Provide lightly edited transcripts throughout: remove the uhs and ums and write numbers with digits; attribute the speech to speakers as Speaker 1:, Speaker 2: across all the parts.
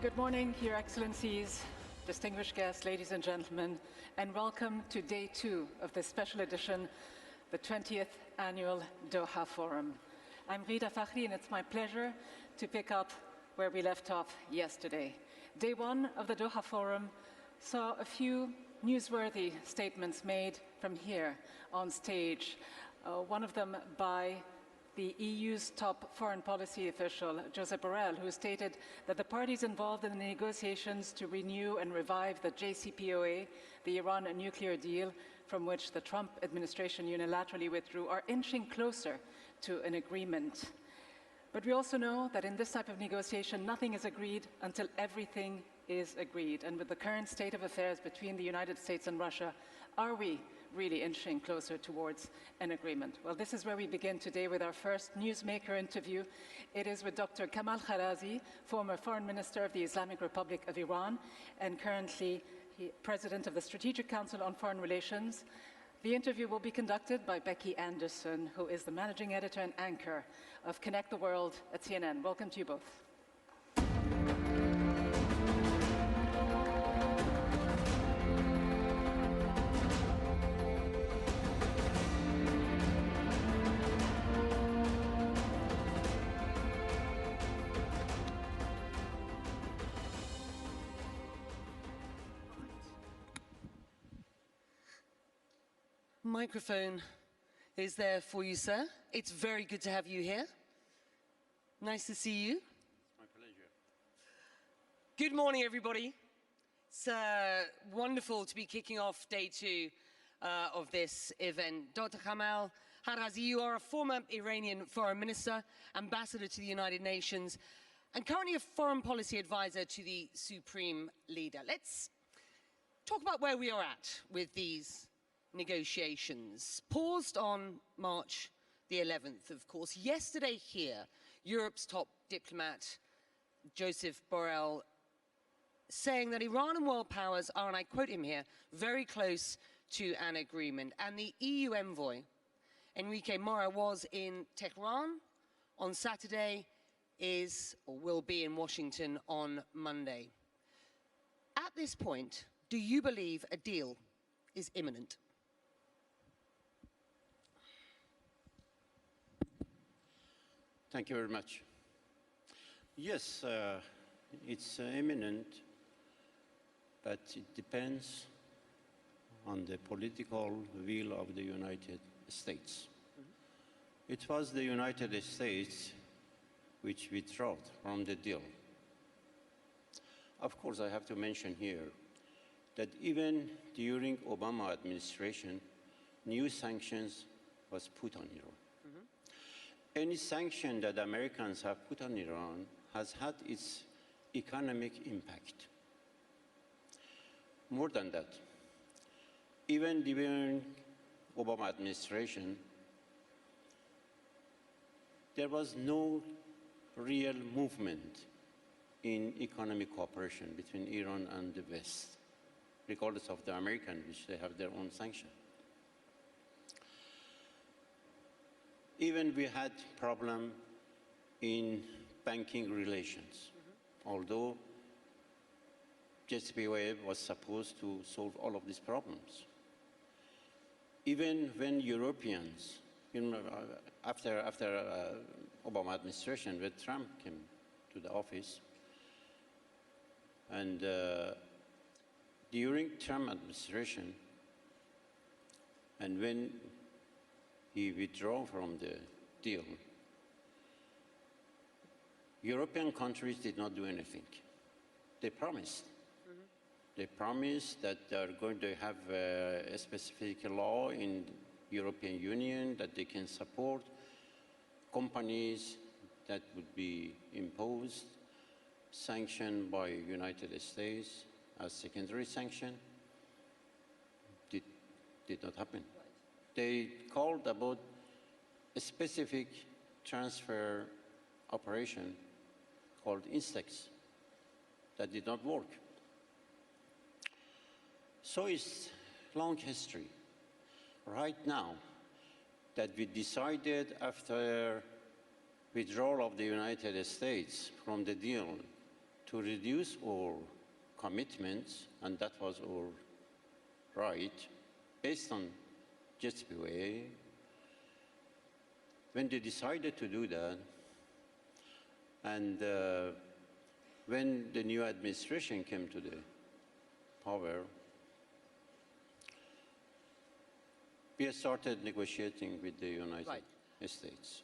Speaker 1: Good morning, Your Excellencies, distinguished guests, ladies and gentlemen, and welcome to day 2 of this special edition, the 20th Annual Doha Forum. I'm Rita Fakhri, and it's my pleasure to pick up where we left off yesterday. Day 1 of the Doha Forum saw a few newsworthy statements made from here on stage, one of them by the EU's top foreign policy official, Josep Borrell, who stated that the parties involved in the negotiations to renew and revive the JCPOA, the Iran nuclear deal, from which the Trump administration unilaterally withdrew, are inching closer to an agreement. But we also know that in this type of negotiation, nothing is agreed until everything is agreed. And with the current state of affairs between the United States and Russia, are we really inching closer towards an agreement? Well, this is where we begin today with our first newsmaker interview. It is with Dr. Kamal Kharazi, former Foreign Minister of the Islamic Republic of Iran and currently President of the Strategic Council on Foreign Relations. The interview will be conducted by Becky Anderson, who is the Managing Editor and Anchor of Connect the World at CNN. Welcome to you both.
Speaker 2: Microphone is there for you, sir. It's very good to have you here. Nice to see you.
Speaker 3: It's my pleasure.
Speaker 2: Good morning, everybody. It's wonderful to be kicking off day 2 of this event. Dr. Kamal Kharazi, you are a former Iranian foreign minister, ambassador to the United Nations, and currently a foreign policy advisor to the supreme leader. Let's talk about where we are at with these negotiations. Paused on March the 11th, of course. Yesterday here, Europe's top diplomat, Josep Borrell, saying that Iran and world powers are, and I quote him here, very close to an agreement. And the EU envoy, Enrique Mora, was in Tehran on Saturday, is or will be in Washington on Monday. At this point, do you believe a deal is imminent?
Speaker 3: Thank you very much. Yes, it's imminent, but it depends on the political will of the United States. It was the United States which withdrew from the deal. Of course, I have to mention here that even during Obama administration, new sanctions was put on Iran. Any sanction that Americans have put on Iran has had its economic impact. More than that, even during Obama administration, there was no real movement in economic cooperation between Iran and the West, regardless of the Americans, which they have their own sanction. Even we had problem in banking relations, although JCPOA was supposed to solve all of these problems. Even when Europeans, after Obama administration, when Trump came to the office, and during Trump administration, and when he withdrew from the deal, European countries did not do anything. They promised. They promised that they are going to have a specific law in European Union that they can support companies that would be imposed, sanctioned by United States as secondary sanction. Did not happen. They called about a specific transfer operation called Instex that did not work. So it's long history. Right now, that we decided after withdrawal of the United States from the deal to reduce our commitments, and that was our right, based on JCPOA. When they decided to do that, and when the new administration came to the power, we started negotiating with the United States.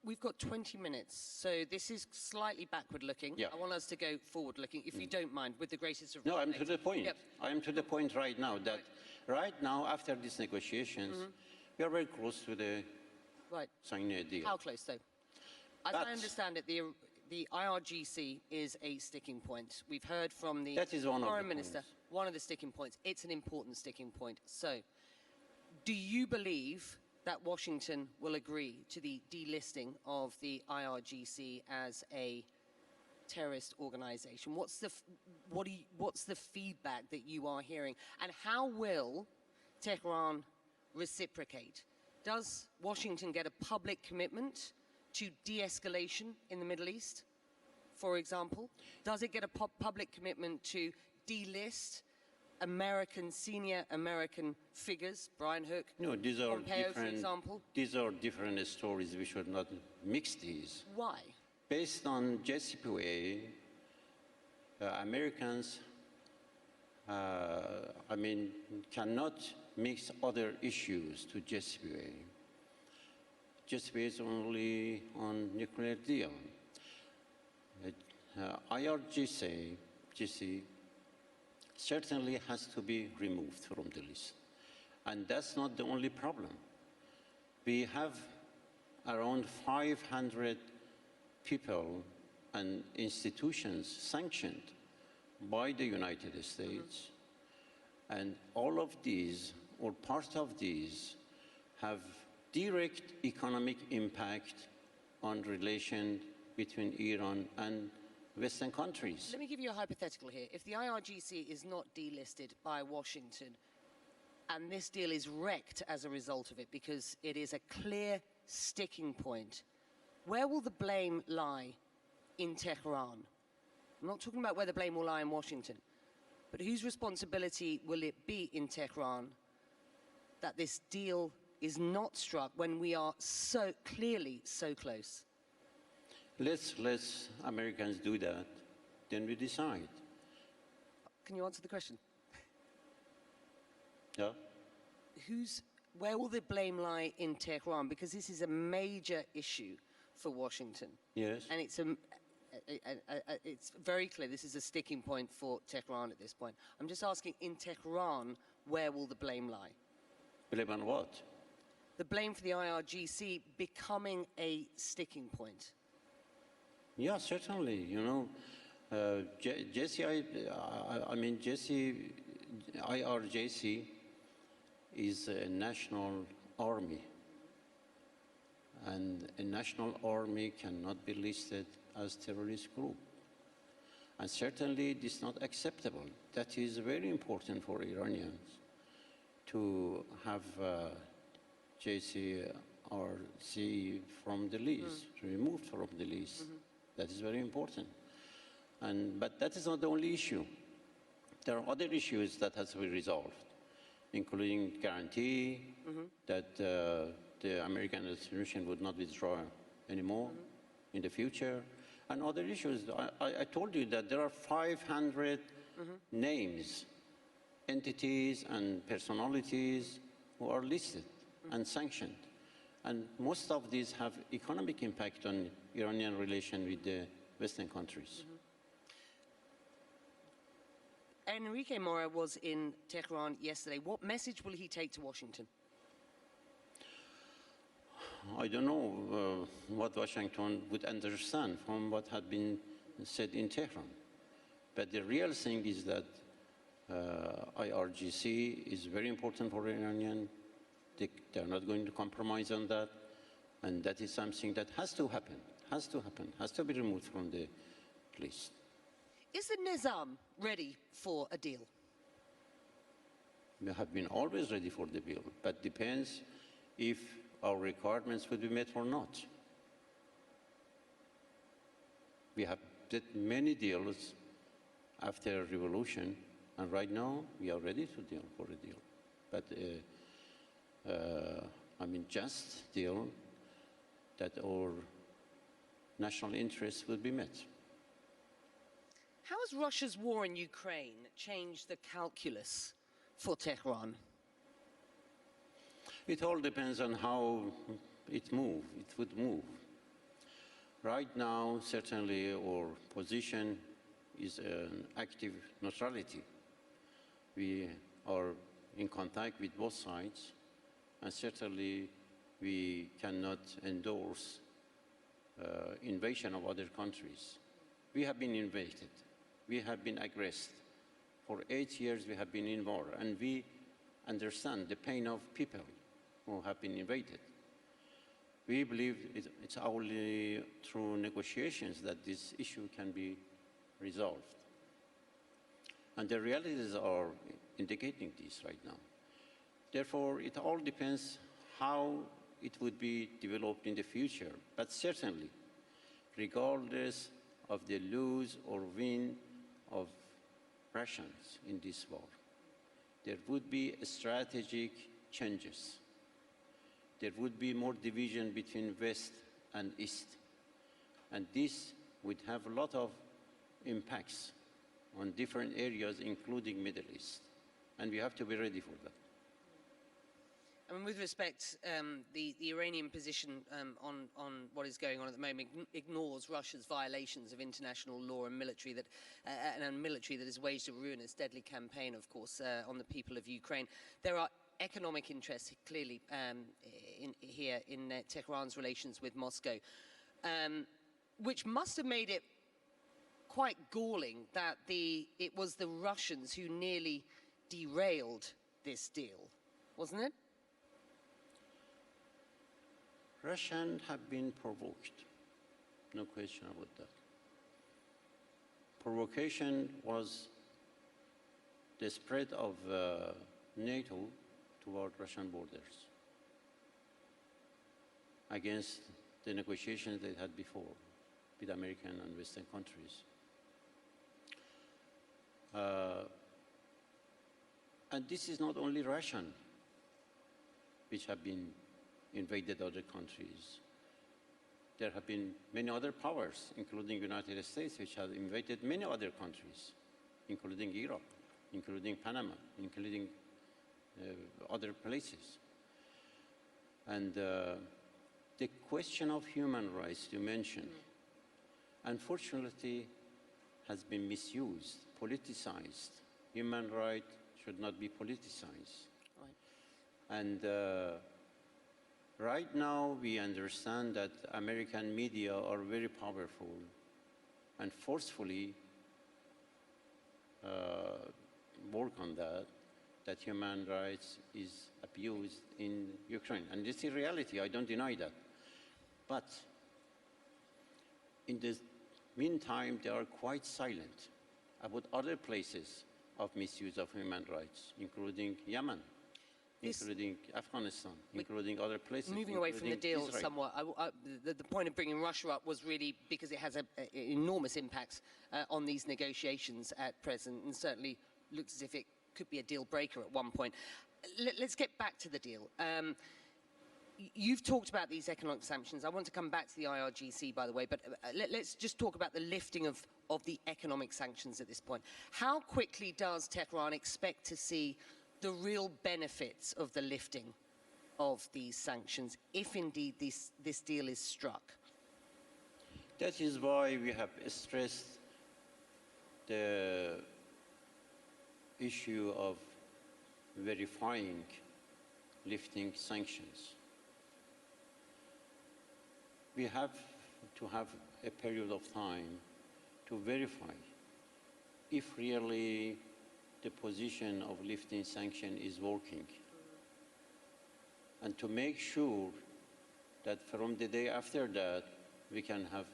Speaker 2: We've got 20 minutes, so this is slightly backward-looking.
Speaker 3: Yeah.
Speaker 2: I want us to go forward-looking, if you don't mind, with the greatest of
Speaker 3: No, I'm
Speaker 2: respect.
Speaker 3: to the point.
Speaker 2: Yep.
Speaker 3: I am to the point right now that right now, after these negotiations, we are very close to the
Speaker 2: Right.
Speaker 3: signing a deal.
Speaker 2: How close, though? As
Speaker 3: That's-
Speaker 2: I understand it, the IRGC is a sticking point. We've heard from the
Speaker 3: That is one of the
Speaker 2: Foreign Minister,
Speaker 3: points.
Speaker 2: one of the sticking points. It's an important sticking point. So, do you believe that Washington will agree to the delisting of the IRGC as a terrorist organization? What's the feedback that you are hearing? And how will Tehran reciprocate? Does Washington get a public commitment to de-escalation in the Middle East, for example? Does it get a public commitment to delist senior American figures, Brian Hook,
Speaker 3: No, these are
Speaker 2: Pompeo, for
Speaker 3: different.
Speaker 2: example?
Speaker 3: These are different stories. We should not mix these.
Speaker 2: Why?
Speaker 3: Based on JCPOA, Americans, cannot mix other issues to JCPOA. JCPOA is only on nuclear deal. IRGC certainly has to be removed from the list. And that's not the only problem. We have around 500 people and institutions sanctioned by the United States. And all of these, or part of these, have direct economic impact on relation between Iran and Western countries.
Speaker 2: Let me give you a hypothetical here. If the IRGC is not delisted by Washington, and this deal is wrecked as a result of it because it is a clear sticking point, where will the blame lie in Tehran? I'm not talking about where the blame will lie in Washington, but whose responsibility will it be in Tehran that this deal is not struck when we are so clearly so close?
Speaker 3: Let's let Americans do that, then we decide.
Speaker 2: Can you answer the question?
Speaker 3: Yeah?
Speaker 2: Where will the blame lie in Tehran? Because this is a major issue for Washington.
Speaker 3: Yes.
Speaker 2: And it's very clear this is a sticking point for Tehran at this point. I'm just asking, in Tehran, where will the blame lie?
Speaker 3: Blame on what?
Speaker 2: The blame for the IRGC becoming a sticking point.
Speaker 3: Yeah, certainly. You know, IRGC is a national army. And a national army cannot be listed as terrorist group. And certainly this is not acceptable. That is very important for Iranians to have JCRC from the list, removed from the list. That is very important. But that is not the only issue. There are other issues that has to be resolved, including guarantee that the American administration would not withdraw anymore in the future, and other issues. I told you that there are 500 names, entities and personalities who are listed and sanctioned. And most of these have economic impact on Iranian relation with the Western countries.
Speaker 2: Enrique Mora was in Tehran yesterday. What message will he take to Washington?
Speaker 3: I don't know what Washington would understand from what had been said in Tehran. But the real thing is that IRGC is very important for Iranian. They're not going to compromise on that. And that is something that has to happen, has to be removed from the list.
Speaker 2: Is the Nizam ready for a deal?
Speaker 3: We have been always ready for the deal, but depends if our requirements would be met or not. We have did many deals after revolution, and right now we are ready to deal for a deal. But I mean, just deal that our national interests will be met.
Speaker 2: How has Russia's war in Ukraine changed the calculus for Tehran?
Speaker 3: It all depends on how it would move. Right now, certainly our position is an active neutrality. We are in contact with both sides, and certainly we cannot endorse invasion of other countries. We have been invaded. We have been aggressed. For 8 years we have been in war, and we understand the pain of people who have been invaded. We believe it's only through negotiations that this issue can be resolved. And the realities are indicating this right now. Therefore, it all depends how it would be developed in the future. But certainly, regardless of the lose or win of Russians in this war, there would be strategic changes. There would be more division between West and East. And this would have a lot of impacts on different areas, including Middle East. And we have to be ready for that.
Speaker 2: I mean, with respect, the Iranian position on what is going on at the moment ignores Russia's violations of international law and military that has waged a ruinous, deadly campaign, of course, on the people of Ukraine. There are economic interests clearly here in Tehran's relations with Moscow, which must have made it quite galling that it was the Russians who nearly derailed this deal, wasn't it?
Speaker 3: Russians have been provoked, no question about that. Provocation was the spread of NATO toward Russian borders against the negotiations they had before with American and Western countries. And this is not only Russian, which have been invaded other countries. There have been many other powers, including the United States, which have invaded many other countries, including Europe, including Panama, including other places. And the question of human rights you mentioned, unfortunately, has been misused, politicized. Human rights should not be politicized. Right. And right now, we understand that American media are very powerful and forcefully work on that human rights is abused in Ukraine. And this is reality, I don't deny that. But in the meantime, they are quite silent about other places of misuse of human rights, including Yemen, including Afghanistan, including other places.
Speaker 2: Moving away from the deal
Speaker 3: Israel.
Speaker 2: somewhat, the point of bringing Russia up was really because it has an enormous impact on these negotiations at present, and certainly looks as if it could be a deal breaker at one point. Let's get back to the deal. You've talked about these economic sanctions. I want to come back to the IRGC, by the way, but let's just talk about the lifting of the economic sanctions at this point. How quickly does Tehran expect to see the real benefits of the lifting of these sanctions, if indeed this deal is struck?
Speaker 3: That is why we have stressed the issue of verifying lifting sanctions. We have to have a period of time to verify if really the position of lifting sanction is working, and to make sure that from the day after that we can have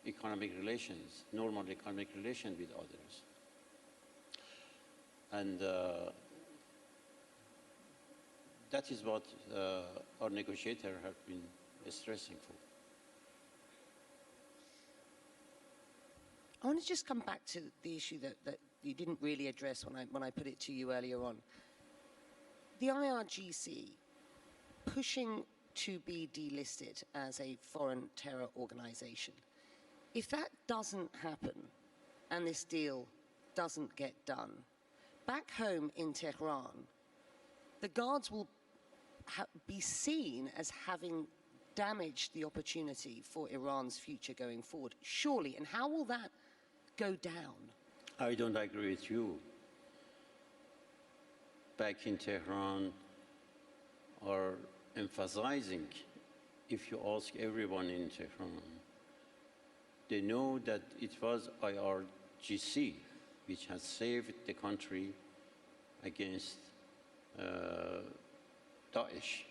Speaker 3: economic relations, normal economic relations with others. And that is what our negotiators have been stressing for.
Speaker 2: want to just come back to the issue that you didn't really address when I put it to you earlier on. The IRGC pushing to be delisted as a foreign terror organization. If that doesn't happen and this deal doesn't get done, back home in Tehran, the Guards will be seen as having damaged the opportunity for Iran's future going forward, surely. And how will that go down?
Speaker 3: I don't agree with you. Back in Tehran are emphasizing, if you ask everyone in Tehran, they know that it was IRGC which has saved the country against Daesh,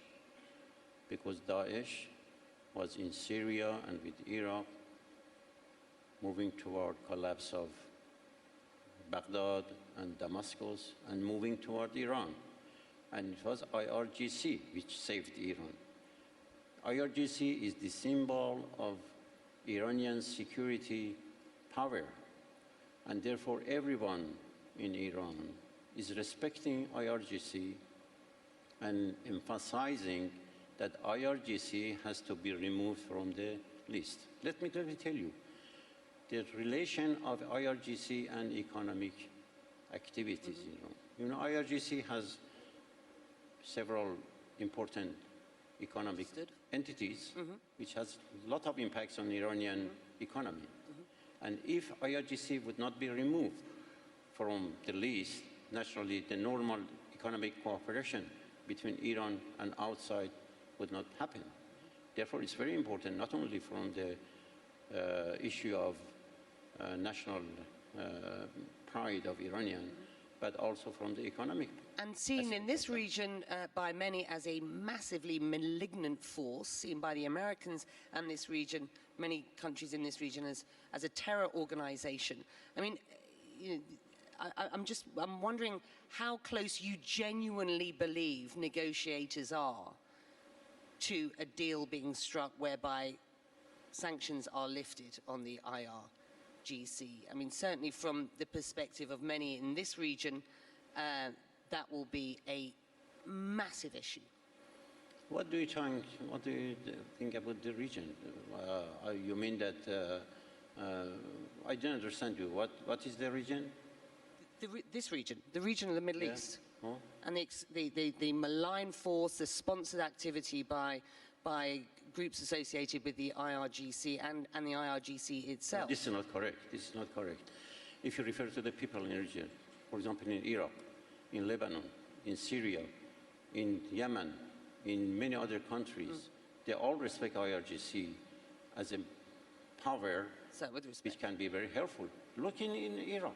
Speaker 3: because Daesh was in Syria and with Iraq moving toward collapse of Baghdad and Damascus and moving toward Iran. And it was IRGC which saved Iran. IRGC is the symbol of Iranian security power, and therefore everyone in Iran is respecting IRGC and emphasizing that IRGC has to be removed from the list. Let me tell you, the relation of IRGC and economic activities. You know, IRGC has several important economic entities, which has a lot of impacts on Iranian economy. And if IRGC would not be removed from the list, naturally the normal economic cooperation between Iran and outside would not happen. Therefore, it's very important, not only from the issue of national pride of Iranian, but also from the economic.
Speaker 2: And seen in this region by many as a massively malignant force, seen by the Americans and this region, many countries in this region, as a terror organization. I mean, you know, I'm wondering how close you genuinely believe negotiators are to a deal being struck whereby sanctions are lifted on the IRGC. I mean, certainly from the perspective of many in this region, that will be a massive issue.
Speaker 3: What do you think about the region? You mean that, I don't understand you. What is the region?
Speaker 2: This region, the region of the Middle East.
Speaker 3: Oh.
Speaker 2: And the malign force, the sponsored activity by groups associated with the IRGC and the IRGC itself.
Speaker 3: This is not correct. This is not correct. If you refer to the people in the region, for example, in Iraq, in Lebanon, in Syria, in Yemen, in many other countries, they all respect IRGC as a power which can be very helpful. Look in Iraq.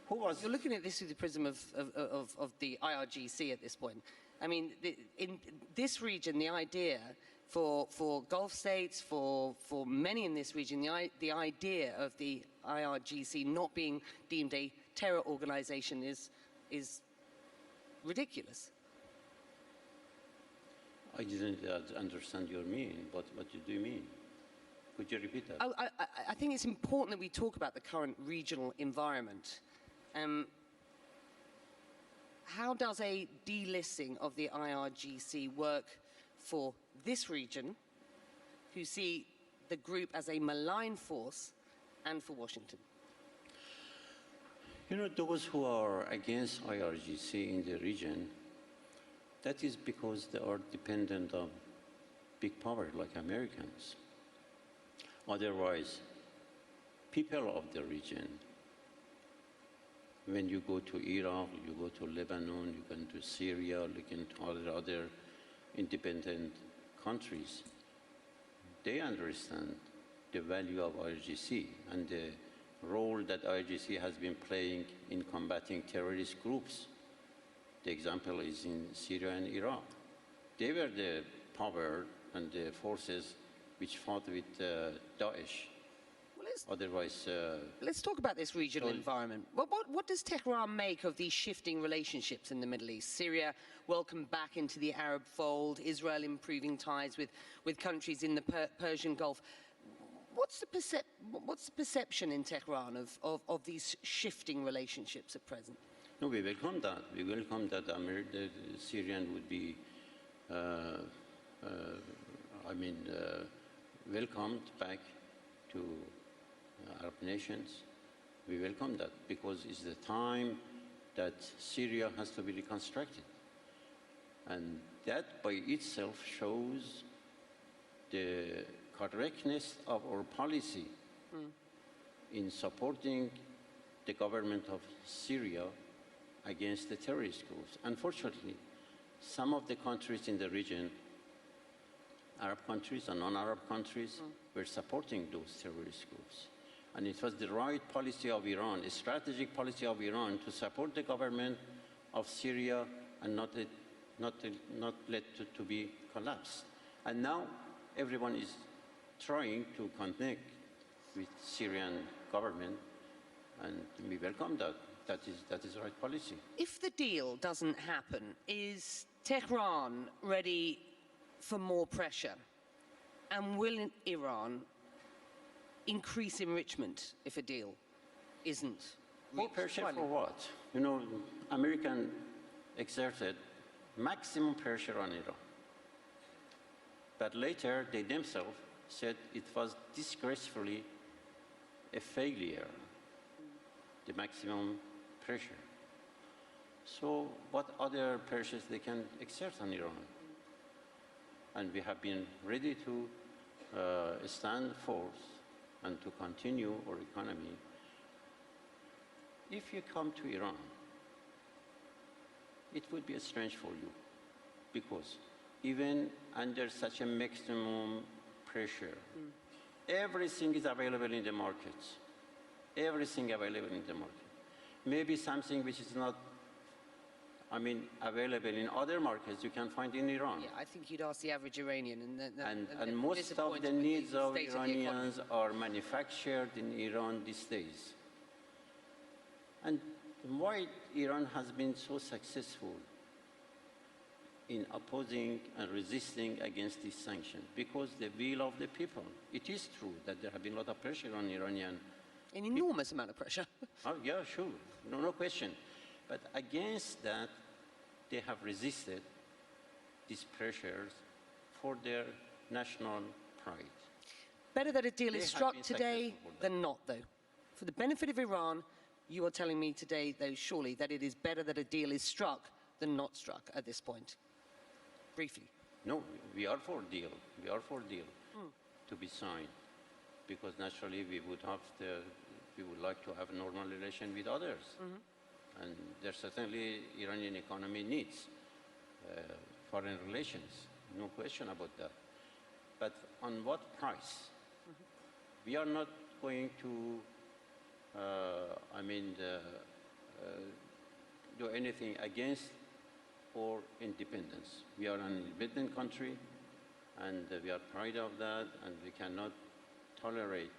Speaker 3: Who was...
Speaker 2: You're looking at this through the prism of the IRGC at this point. I mean, in this region, the idea for Gulf states, for many in this region, the idea of the IRGC not being deemed a terror organization is ridiculous.
Speaker 3: I didn't understand your meaning. What do you mean? Could you repeat that?
Speaker 2: I think it's important that we talk about the current regional environment. How does a delisting of the IRGC work for this region, who see the group as a malign force, and for Washington?
Speaker 3: You know, those who are against IRGC in the region, that is because they are dependent on big power like Americans. Otherwise, people of the region, when you go to Iraq, you go to Lebanon, you go to Syria, look into other independent countries, they understand the value of IRGC and the role that IRGC has been playing in combating terrorist groups. The example is in Syria and Iraq. They were the power and the forces which fought with Daesh. Otherwise,
Speaker 2: let's talk about this regional environment. What does Tehran make of these shifting relationships in the Middle East? Syria welcomed back into the Arab fold, Israel improving ties with countries in the Persian Gulf. what's the perception in Tehran of these shifting relationships at present?
Speaker 3: No, we welcome that. We welcome that the Syrian would be, welcomed back to Arab nations. We welcome that because it's the time that Syria has to be reconstructed. And that by itself shows the correctness of our policy in supporting the government of Syria against the terrorist groups. Unfortunately, some of the countries in the region, Arab countries and non-Arab countries, were supporting those terrorist groups. And it was the right policy of Iran, a strategic policy of Iran to support the government of Syria and not let it to be collapsed. And now everyone is trying to connect with Syrian government, and we welcome that. That is the right policy.
Speaker 2: If the deal doesn't happen, is Tehran ready for more pressure? And will Iran increase enrichment if a deal isn't
Speaker 3: More pressure for what? You know, American exerted maximum pressure on Iran. But later, they themselves said it was disgracefully a failure, the maximum pressure. So what other pressures they can exert on Iran? And we have been ready to stand forth and to continue our economy. If you come to Iran, it would be strange for you because even under such a maximum pressure, everything is available in the markets. Everything available in the market. Maybe something which is not, available in other markets you can find in Iran.
Speaker 2: Yeah, I think you'd ask the average Iranian.
Speaker 3: And most of the needs of Iranians are manufactured in Iran these days. And why Iran has been so successful in opposing and resisting against these sanctions? Because the will of the people. It is true that there have been a lot of pressure on Iranian.
Speaker 2: An enormous amount of pressure.
Speaker 3: Oh, yeah, sure. No question. But against that, they have resisted these pressures for their national pride.
Speaker 2: Better that a deal is struck today than not, though. For the benefit of Iran, you are telling me today, though, surely, that it is better that a deal is struck than not struck at this point. Briefly.
Speaker 3: No, we are for deal. We are for deal to be signed. Because naturally we would like to have a normal relation with others. And there's certainly Iranian economy needs foreign relations, no question about that. But on what price? We are not going to, do anything against our independence. We are an independent country, and we are proud of that, and we cannot tolerate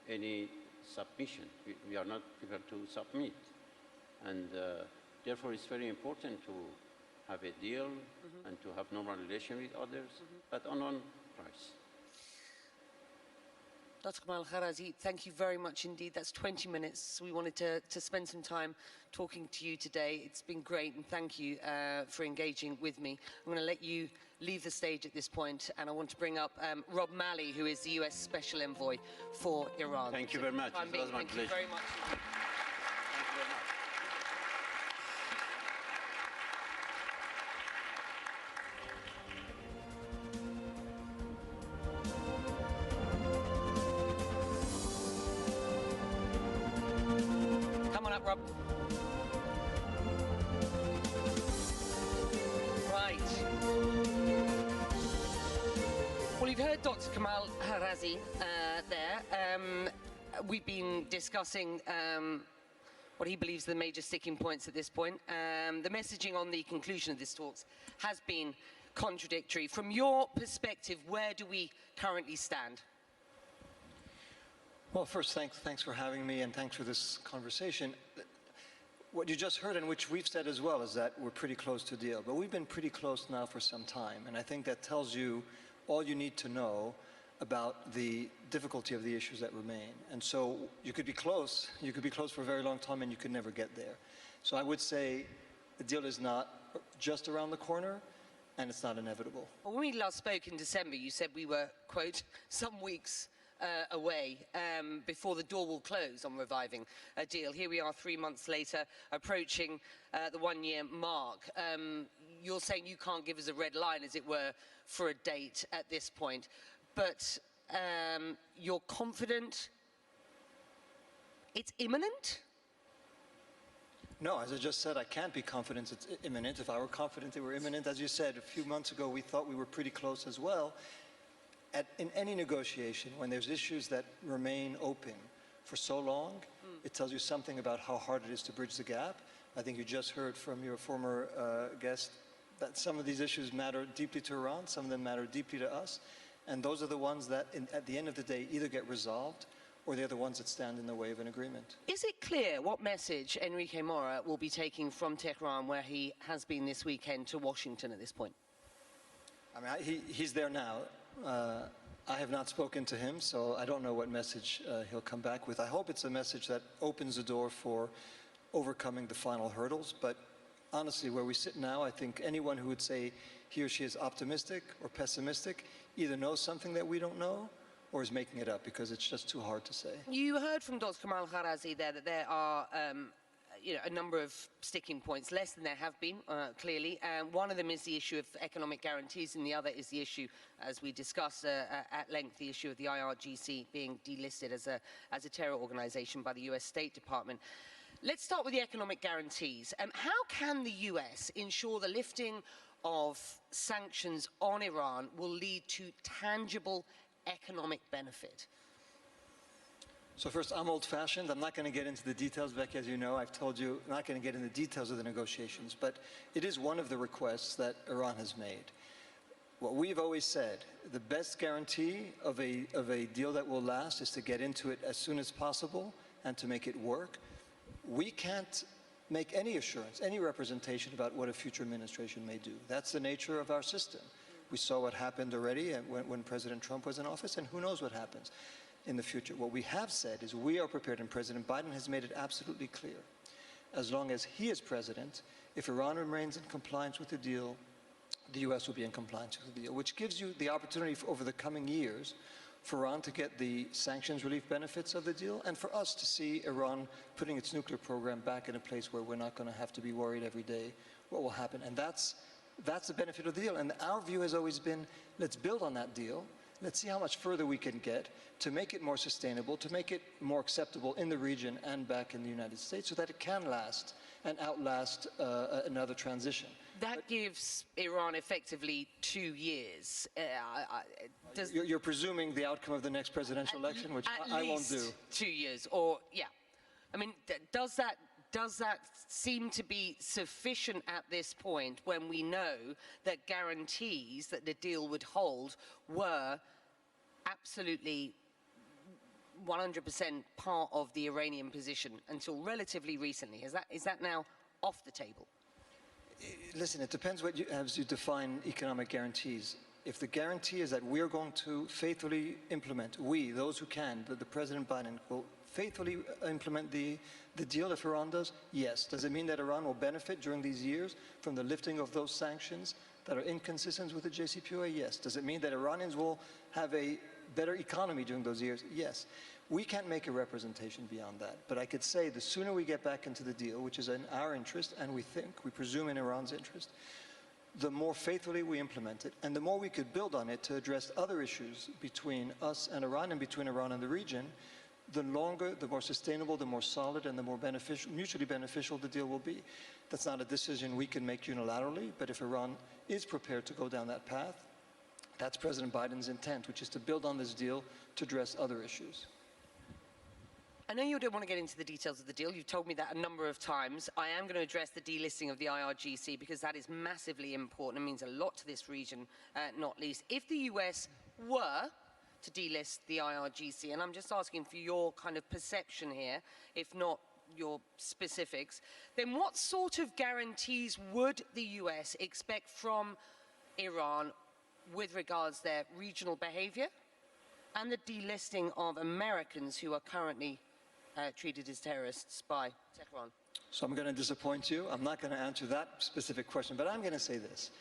Speaker 3: any submission. We are not prepared to submit. And therefore, it's very important to have a deal and to have normal relation with others, but on price.
Speaker 2: Dr. Kamal Kharazi, thank you very much indeed. That's 20 minutes. We wanted to spend some time talking to you today. It's been great, and thank you for engaging with me. I'm going to let you leave the stage at this point, and I want to bring up Rob Malley, who is the US Special Envoy for Iran.
Speaker 3: Thank you very much. It was my pleasure.
Speaker 2: Thank you very much.
Speaker 3: Thank you very much.
Speaker 2: Come on up, Rob. Right. Well, you've heard Dr. Kamal Kharazi there. We've been discussing what he believes are the major sticking points at this point. The messaging on the conclusion of this talks has been contradictory. From your perspective, where do we currently stand?
Speaker 4: Well, first, thanks for having me, and thanks for this conversation. What you just heard, and which we've said as well, is that we're pretty close to a deal. But we've been pretty close now for some time, and I think that tells you all you need to know about the difficulty of the issues that remain. And so you could be close for a very long time and you could never get there. So I would say the deal is not just around the corner, and it's not inevitable.
Speaker 2: Well, when we last spoke in December, you said we were, quote, some weeks away before the door will close on reviving a deal. Here we are 3 months later, approaching the one-year mark. You're saying you can't give us a red line, as it were, for a date at this point. But you're confident it's imminent?
Speaker 4: No, as I just said, I can't be confident it's imminent. If I were confident it were imminent, as you said, a few months ago, we thought we were pretty close as well. In any negotiation, when there's issues that remain open for so long, it tells you something about how hard it is to bridge the gap. I think you just heard from your former guest that some of these issues matter deeply to Iran, some of them matter deeply to us, and those are the ones that, at the end of the day, either get resolved or they're the ones that stand in the way of an agreement.
Speaker 2: Is it clear what message Enrique Mora will be taking from Tehran, where he has been this weekend, to Washington at this point?
Speaker 4: I mean, he's there now. I have not spoken to him, so I don't know what message he'll come back with. I hope it's a message that opens the door for overcoming the final hurdles, but honestly, where we sit now, I think anyone who would say he or she is optimistic or pessimistic either knows something that we don't know or is making it up, because it's just too hard to say.
Speaker 2: You heard from Dr. Kamal Kharazi there that there are a number of sticking points, less than there have been, clearly. One of them is the issue of economic guarantees, and the other is the issue, as we discussed at length, the issue of the IRGC being delisted as a terror organization by the US State Department. Let's start with the economic guarantees. How can the US ensure the lifting of sanctions on Iran will lead to tangible economic benefit?
Speaker 4: So first, I'm old-fashioned. I'm not going to get into the details, Becky, as you know. I've told you I'm not going to get into the details of the negotiations, but it is one of the requests that Iran has made. What we've always said, the best guarantee of a deal that will last is to get into it as soon as possible and to make it work. We can't make any assurance, any representation about what a future administration may do. That's the nature of our system. We saw what happened already when President Trump was in office, and who knows what happens in the future. What we have said is we are prepared, and President Biden has made it absolutely clear, as long as he is president, if Iran remains in compliance with the deal, the US will be in compliance with the deal, which gives you the opportunity over the coming years for Iran to get the sanctions relief benefits of the deal, and for us to see Iran putting its nuclear program back in a place where we're not going to have to be worried every day what will happen. And that's the benefit of the deal. And our view has always been, let's build on that deal. Let's see how much further we can get to make it more sustainable, to make it more acceptable in the region and back in the United States, so that it can last and outlast another transition.
Speaker 2: That gives Iran effectively 2 years.
Speaker 4: You're presuming the outcome of the next presidential election, which I won't do.
Speaker 2: 2 years, or yeah. I mean, does that seem to be sufficient at this point, when we know that guarantees that the deal would hold were absolutely 100% part of the Iranian position until relatively recently? Is that now off the table?
Speaker 4: Listen, it depends as you define economic guarantees. If the guarantee is that we're going to faithfully implement, those who can, the President Biden will faithfully implement the deal if Iran does, yes. Does it mean that Iran will benefit during these years from the lifting of those sanctions that are inconsistent with the JCPOA? Yes. Does it mean that Iranians will have a better economy during those years? Yes. We can't make a representation beyond that, but I could say the sooner we get back into the deal, which is in our interest, and we presume in Iran's interest, the more faithfully we implement it, and the more we could build on it to address other issues between us and Iran, and between Iran and the region, the longer, the more sustainable, the more solid, and the more mutually beneficial the deal will be. That's not a decision we can make unilaterally, but if Iran is prepared to go down that path, that's President Biden's intent, which is to build on this deal to address other issues.
Speaker 2: I know you don't want to get into the details of the deal. You've told me that a number of times. I am going to address the delisting of the IRGC, because that is massively important and means a lot to this region, not least. If the US were to delist the IRGC, and I'm just asking for your kind of perception here, if not your specifics, then what sort of guarantees would the US expect from Iran with regards to their regional behavior and the delisting of Americans who are currently treated as terrorists by Tehran?
Speaker 4: So I'm going to disappoint you. I'm not going to answer that specific question, but I'm going to say this.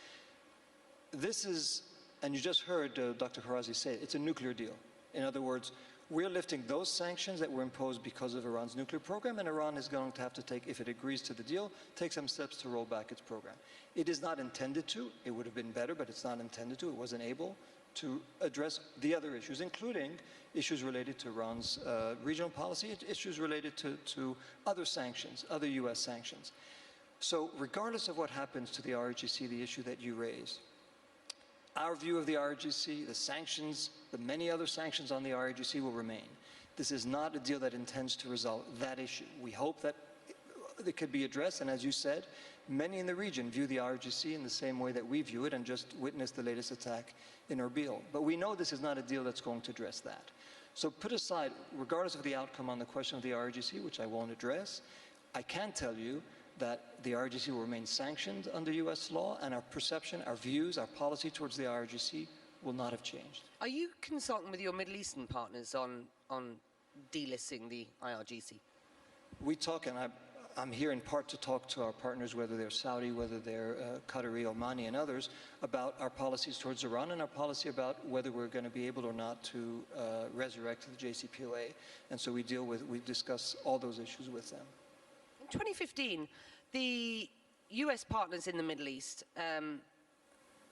Speaker 4: This is, and you just heard Dr. Kharazi say it, it's a nuclear deal. In other words, we're lifting those sanctions that were imposed because of Iran's nuclear program, and Iran is going to have to take, if it agrees to the deal, take some steps to roll back its program. It is not intended to. It would have been better, but it's not intended to. It wasn't able to address the other issues, including issues related to Iran's regional policy, issues related to other sanctions, other US sanctions. So regardless of what happens to the RGC, the issue that you raise, our view of the RGC, the sanctions, the many other sanctions on the RGC will remain. This is not a deal that intends to resolve that issue. We hope that it could be addressed, and as you said, many in the region view the RGC in the same way that we view it, and just witnessed the latest attack in Erbil. But we know this is not a deal that's going to address that. So put aside, regardless of the outcome on the question of the RGC, which I won't address, I can tell you that the RGC will remain sanctioned under US law, and our perception, our views, our policy towards the RGC will not have changed.
Speaker 2: Are you consulting with your Middle Eastern partners on delisting the IRGC?
Speaker 4: We talk, and I'm here in part to talk to our partners, whether they're Saudi, whether they're Qatari, Omani, and others, about our policies towards Iran and our policy about whether we're going to be able or not to resurrect the JCPOA. And so we discuss all those issues with them.
Speaker 2: In 2015, the US partners in the Middle East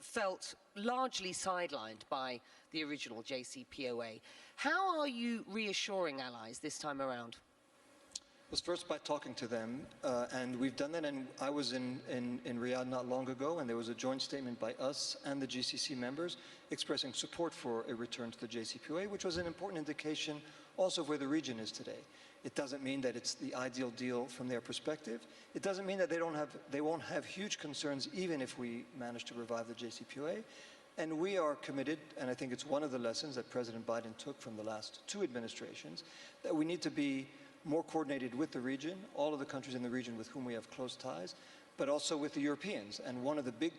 Speaker 2: felt largely sidelined by the original JCPOA. How are you reassuring allies this time around?
Speaker 4: Was first by talking to them, and we've done that, and I was in Riyadh not long ago, and there was a joint statement by us and the GCC members expressing support for a return to the JCPOA, which was an important indication also of where the region is today. It doesn't mean that it's the ideal deal from their perspective. It doesn't mean that they won't have huge concerns even if we manage to revive the JCPOA. And we are committed, and I think it's one of the lessons that President Biden took from the last two administrations, that we need to be more coordinated with the region, all of the countries in the region with whom we have close ties, but also with the Europeans. And one of the big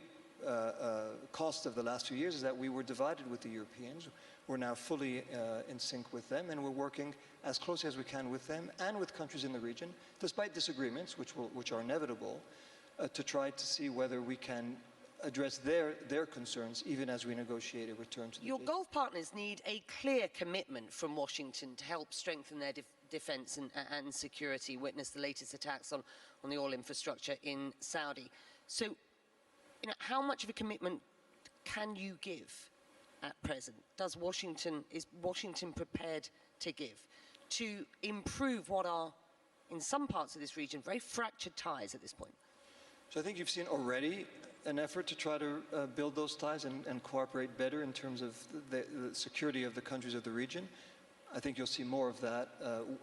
Speaker 4: costs of the last few years is that we were divided with the Europeans. We're now fully in sync with them, and we're working as closely as we can with them and with countries in the region, despite disagreements, which are inevitable, to try to see whether we can address their concerns, even as we negotiate a return to the
Speaker 2: Your Gulf partners need a clear commitment from Washington to help strengthen their defense and security. Witness the latest attacks on the oil infrastructure in Saudi. So, how much of a commitment can you give at present? Is Washington prepared to give to improve what are, in some parts of this region, very fractured ties at this point?
Speaker 4: So I think you've seen already an effort to try to build those ties and cooperate better in terms of the security of the countries of the region. I think you'll see more of that,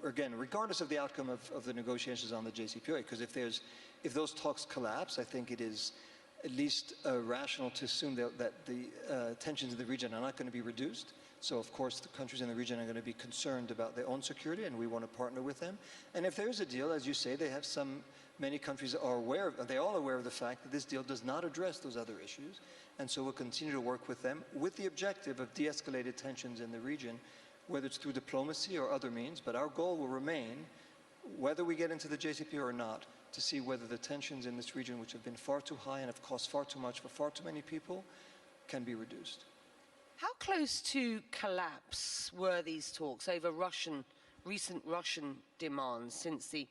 Speaker 4: again, regardless of the outcome of the negotiations on the JCPOA, because if those talks collapse, I think it is at least rational to assume that the tensions in the region are not going to be reduced. So, of course, the countries in the region are going to be concerned about their own security, and we want to partner with them. And if there is a deal, as you say, many countries are all aware of the fact that this deal does not address those other issues. And so we'll continue to work with them with the objective of de-escalated tensions in the region, whether it's through diplomacy or other means. But our goal will remain, whether we get into the JCPOA or not, to see whether the tensions in this region, which have been far too high and have cost far too much for far too many people, can be reduced.
Speaker 2: How close to collapse were these talks over recent Russian demands since the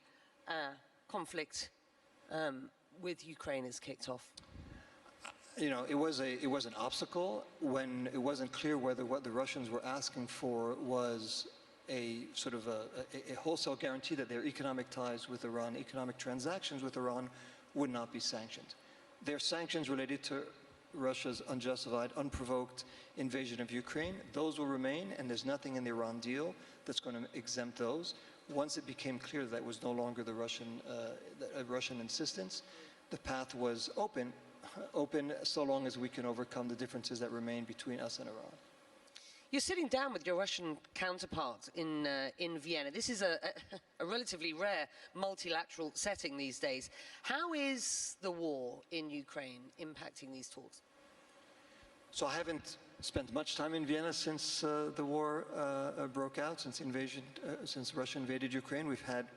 Speaker 2: conflict with Ukraine has kicked off?
Speaker 4: It was an obstacle when it wasn't clear whether what the Russians were asking for was a sort of a wholesale guarantee that their economic ties with Iran, economic transactions with Iran, would not be sanctioned. Their sanctions related to Russia's unjustified, unprovoked invasion of Ukraine, those will remain, and there's nothing in the Iran deal that's going to exempt those. Once it became clear that was no longer the Russian insistence, the path was open so long as we can overcome the differences that remain between us and Iran.
Speaker 2: You're sitting down with your Russian counterpart in Vienna. This is a relatively rare multilateral setting these days. How is the war in Ukraine impacting these talks?
Speaker 4: So I haven't spent much time in Vienna since the war broke out, since Russia invaded Ukraine.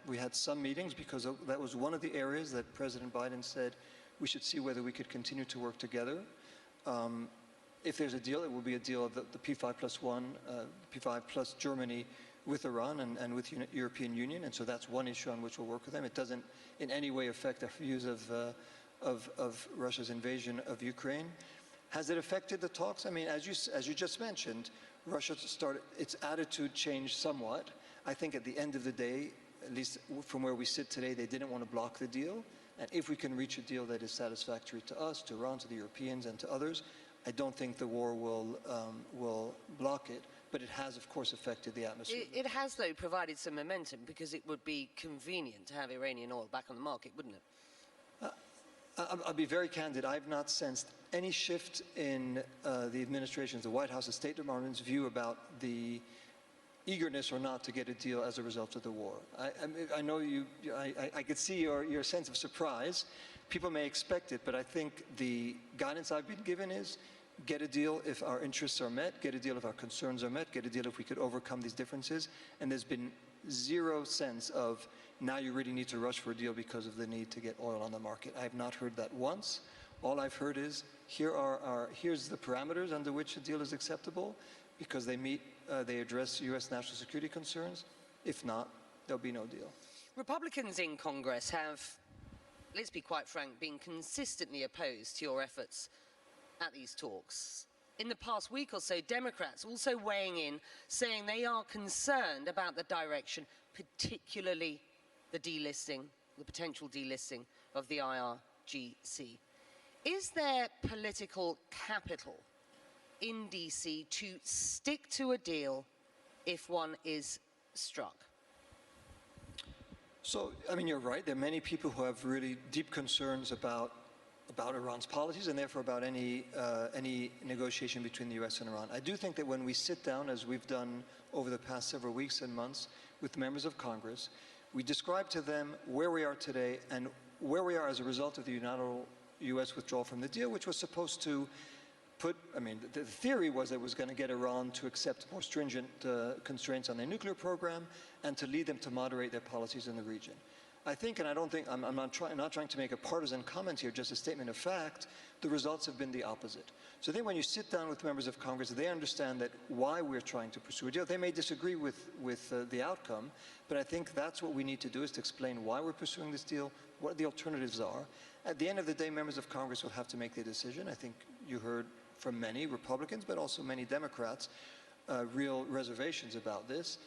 Speaker 4: We had some meetings because that was one of the areas that President Biden said we should see whether we could continue to work together. If there's a deal, it will be a deal of the P5+1, P5 plus Germany with Iran and with the European Union, and so that's one issue on which we'll work with them. It doesn't in any way affect our views of Russia's invasion of Ukraine. Has it affected the talks? I mean, as you just mentioned, Russia started, its attitude changed somewhat. I think at the end of the day, at least from where we sit today, they didn't want to block the deal. And if we can reach a deal that is satisfactory to us, to Iran, to the Europeans, and to others, I don't think the war will block it. But it has, of course, affected the atmosphere.
Speaker 2: It has, though, provided some momentum because it would be convenient to have Iranian oil back on the market, wouldn't it?
Speaker 4: I'll be very candid. I've not sensed any shift in the administration's, the White House, the State Department's view about the eagerness or not to get a deal as a result of the war. I know I could see your sense of surprise. People may expect it, but I think the guidance I've been given is get a deal if our interests are met, get a deal if our concerns are met, get a deal if we could overcome these differences. And there's been zero sense of now you really need to rush for a deal because of the need to get oil on the market. I have not heard that once. All I've heard is here's the parameters under which a deal is acceptable because they address U.S. national security concerns. If not, there'll be no deal.
Speaker 2: Republicans in Congress have, let's be quite frank, been consistently opposed to your efforts at these talks. In the past week or so, Democrats also weighing in, saying they are concerned about the direction, particularly the delisting, the potential delisting of the IRGC. Is there political capital in DC to stick to a deal if one is struck?
Speaker 4: So, I mean, you're right. There are many people who have really deep concerns about Iran's policies and therefore about any negotiation between the U.S. and Iran. I do think that when we sit down, as we've done over the past several weeks and months with members of Congress, we describe to them where we are today and where we are as a result of the unilateral U.S. withdrawal from the deal, which was supposed to put, I mean, the theory was it was going to get Iran to accept more stringent constraints on their nuclear program and to lead them to moderate their policies in the region. I think, and I don't think, I'm not trying to make a partisan comment here, just a statement of fact, the results have been the opposite. So I think when you sit down with members of Congress, they understand that why we're trying to pursue a deal. They may disagree with the outcome, but I think that's what we need to do is to explain why we're pursuing this deal, what the alternatives are. At the end of the day, members of Congress will have to make their decision. I think you heard from many Republicans, but also many Democrats, real reservations about this.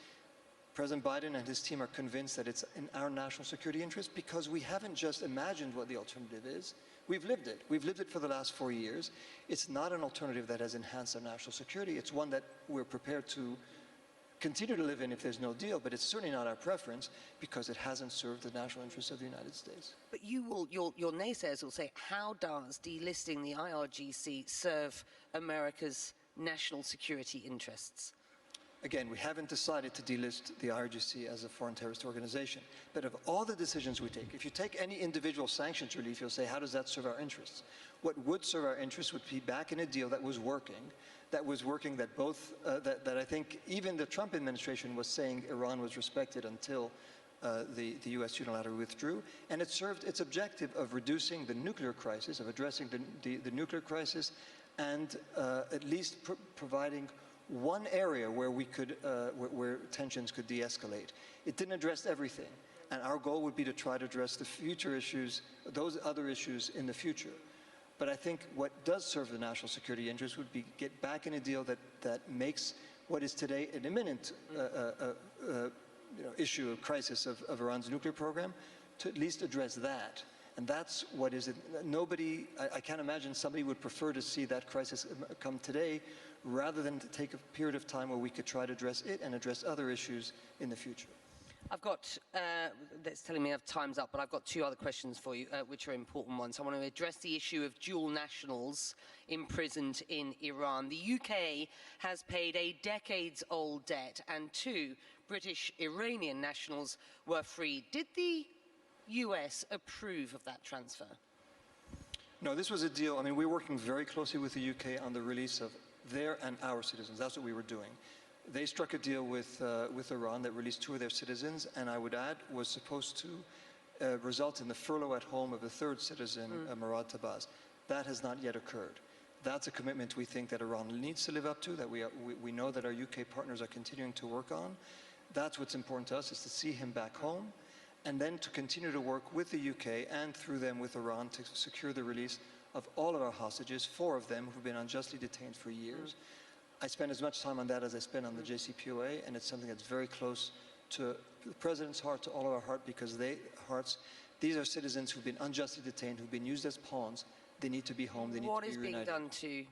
Speaker 4: President Biden and his team are convinced that it's in our national security interest because we haven't just imagined what the alternative is. We've lived it. We've lived it for the last 4 years. It's not an alternative that has enhanced our national security. It's one that we're prepared to continue to live in if there's no deal, but it's certainly not our preference because it hasn't served the national interests of the United States.
Speaker 2: But your naysayers will say, how does delisting the IRGC serve America's national security interests?
Speaker 4: Again, we haven't decided to delist the IRGC as a foreign terrorist organization. But of all the decisions we take, if you take any individual sanctions relief, you'll say, how does that serve our interests? What would serve our interests would be back in a deal that was working that both, that I think even the Trump administration was saying Iran was respected until the U.S. unilaterally withdrew. And it served its objective of reducing the nuclear crisis, of addressing the nuclear crisis, and at least providing one area where we could, where tensions could de-escalate. It didn't address everything, and our goal would be to try to address the future issues, those other issues in the future. But I think what does serve the national security interest would be get back in a deal that makes what is today an imminent issue, a crisis of Iran's nuclear program, to at least address that. And that's what is it. Nobody, I can't imagine somebody would prefer to see that crisis come today rather than to take a period of time where we could try to address it and address other issues in the future.
Speaker 2: I've got, that's telling me time's up, but I've got two other questions for you, which are important ones. I want to address the issue of dual nationals imprisoned in Iran. The UK has paid a decades-old debt, and 2 British Iranian nationals were freed. Did the US approve of that transfer?
Speaker 4: No, this was a deal. I mean, we were working very closely with the UK on the release of their and our citizens. That's what we were doing. They struck a deal with Iran that released 2 of their citizens, and I would add, was supposed to result in the furlough at home of a 3rd citizen, Murad Tabaz. That has not yet occurred. That's a commitment we think that Iran needs to live up to, that we know that our UK partners are continuing to work on. That's what's important to us, is to see him back home, and then to continue to work with the UK and through them with Iran to secure the release of all of our hostages, 4 of them who've been unjustly detained for years. I spend as much time on that as I spend on the JCPOA, and it's something that's very close to the President's heart, to all of our heart, because these are citizens who've been unjustly detained, who've been used as pawns. They need to be home, they need to be reunited.
Speaker 2: What is being done to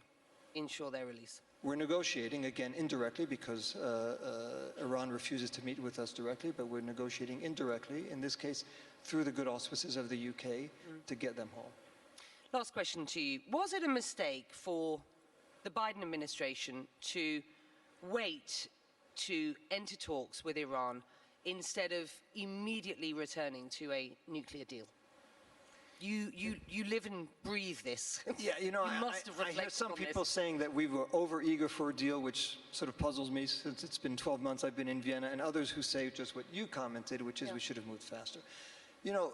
Speaker 2: ensure their release?
Speaker 4: We're negotiating, again, indirectly, because Iran refuses to meet with us directly, but we're negotiating indirectly, in this case, through the good auspices of the UK, to get them home.
Speaker 2: Last question to you. Was it a mistake for the Biden administration to wait to enter talks with Iran instead of immediately returning to a nuclear deal? You live and breathe this.
Speaker 4: Yeah, you know, I hear some people saying that we were over-eager for a deal, which sort of puzzles me since it's been 12 months I've been in Vienna, and others who say just what you commented, which is we should have moved faster. You know,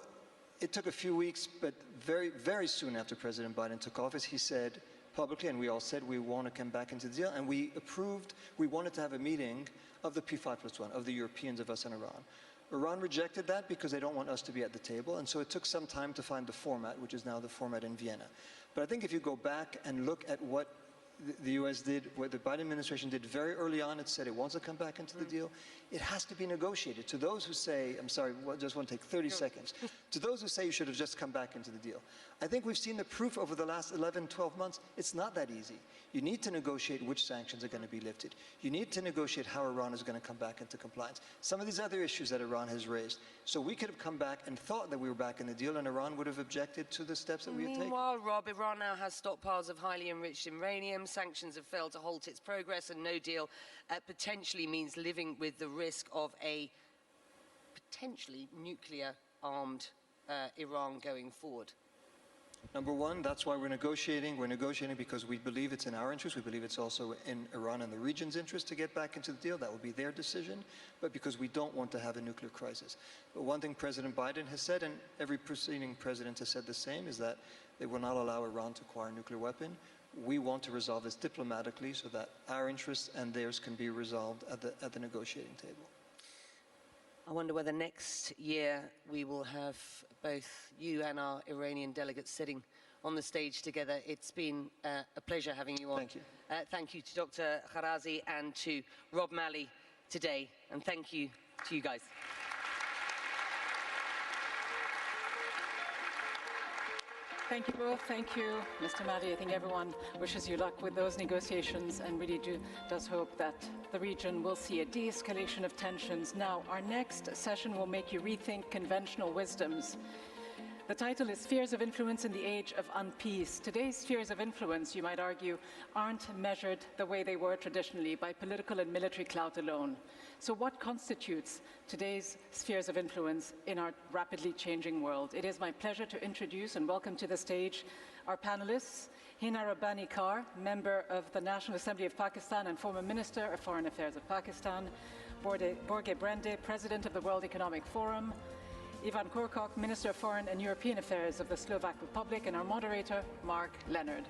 Speaker 4: it took a few weeks, but very, very soon after President Biden took office, he said publicly, and we all said we want to come back into the deal, and we approved, we wanted to have a meeting of the P5+1, of the Europeans, of us and Iran. Iran rejected that because they don't want us to be at the table, and so it took some time to find the format, which is now the format in Vienna. But I think if you go back and look at what the US did, what the Biden administration did very early on, it said it wants to come back into the deal. It has to be negotiated. To those who say, I'm sorry, I just want to take 30 seconds. To those who say you should have just come back into the deal, I think we've seen the proof over the last 11, 12 months. It's not that easy. You need to negotiate which sanctions are going to be lifted. You need to negotiate how Iran is going to come back into compliance. Some of these other issues that Iran has raised. So we could have come back and thought that we were back in the deal, and Iran would have objected to the steps that we had taken.
Speaker 2: Meanwhile, Rob, Iran now has stockpiles of highly enriched uranium. Sanctions have failed to halt its progress, and no deal potentially means living with the risk of a potentially nuclear-armed Iran going forward.
Speaker 4: Number one, that's why we're negotiating. We're negotiating because we believe it's in our interest. We believe it's also in Iran and the region's interest to get back into the deal. That will be their decision, but because we don't want to have a nuclear crisis. But one thing President Biden has said, and every preceding president has said the same, is that they will not allow Iran to acquire a nuclear weapon. We want to resolve this diplomatically so that our interests and theirs can be resolved at the negotiating table.
Speaker 2: I wonder whether next year we will have both you and our Iranian delegates sitting on the stage together. It's been a pleasure having you on.
Speaker 4: Thank you.
Speaker 2: Thank you to Dr. Kharazi and to Rob Malley today, and thank you to you guys.
Speaker 1: Thank you both. Thank you, Mr. Malley. I think everyone wishes you luck with those negotiations and really does hope that the region will see a de-escalation of tensions. Now, our next session will make you rethink conventional wisdoms. The title is Spheres of Influence in the Age of Unpeace. Today's spheres of influence, you might argue, aren't measured the way they were traditionally, by political and military clout alone. So what constitutes today's spheres of influence in our rapidly changing world? It is my pleasure to introduce and welcome to the stage our panelists. Hina Rabbani Kar, member of the National Assembly of Pakistan and former Minister of Foreign Affairs of Pakistan. Borge Brende, President of the World Economic Forum. Ivan Korkok, Minister of Foreign and European Affairs of the Slovak Republic, and our moderator, Mark Leonard.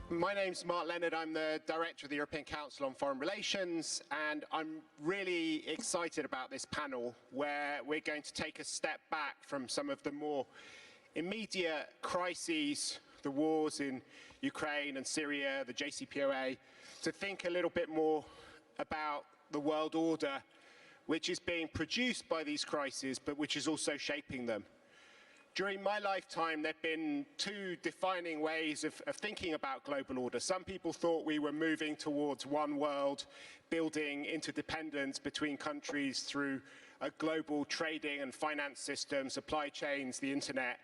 Speaker 5: My name's Mark Leonard. I'm the Director of the European Council on Foreign Relations, and I'm really excited about this panel where we're going to take a step back from some of the more immediate crises, the wars in Ukraine and Syria, the JCPOA, to think a little bit more about the world order which is being produced by these crises, but which is also shaping them. during my lifetime, there have been two defining ways of thinking about global order. Some people thought we were moving towards one world, building interdependence between countries through a global trading and finance system, supply chains, the internet.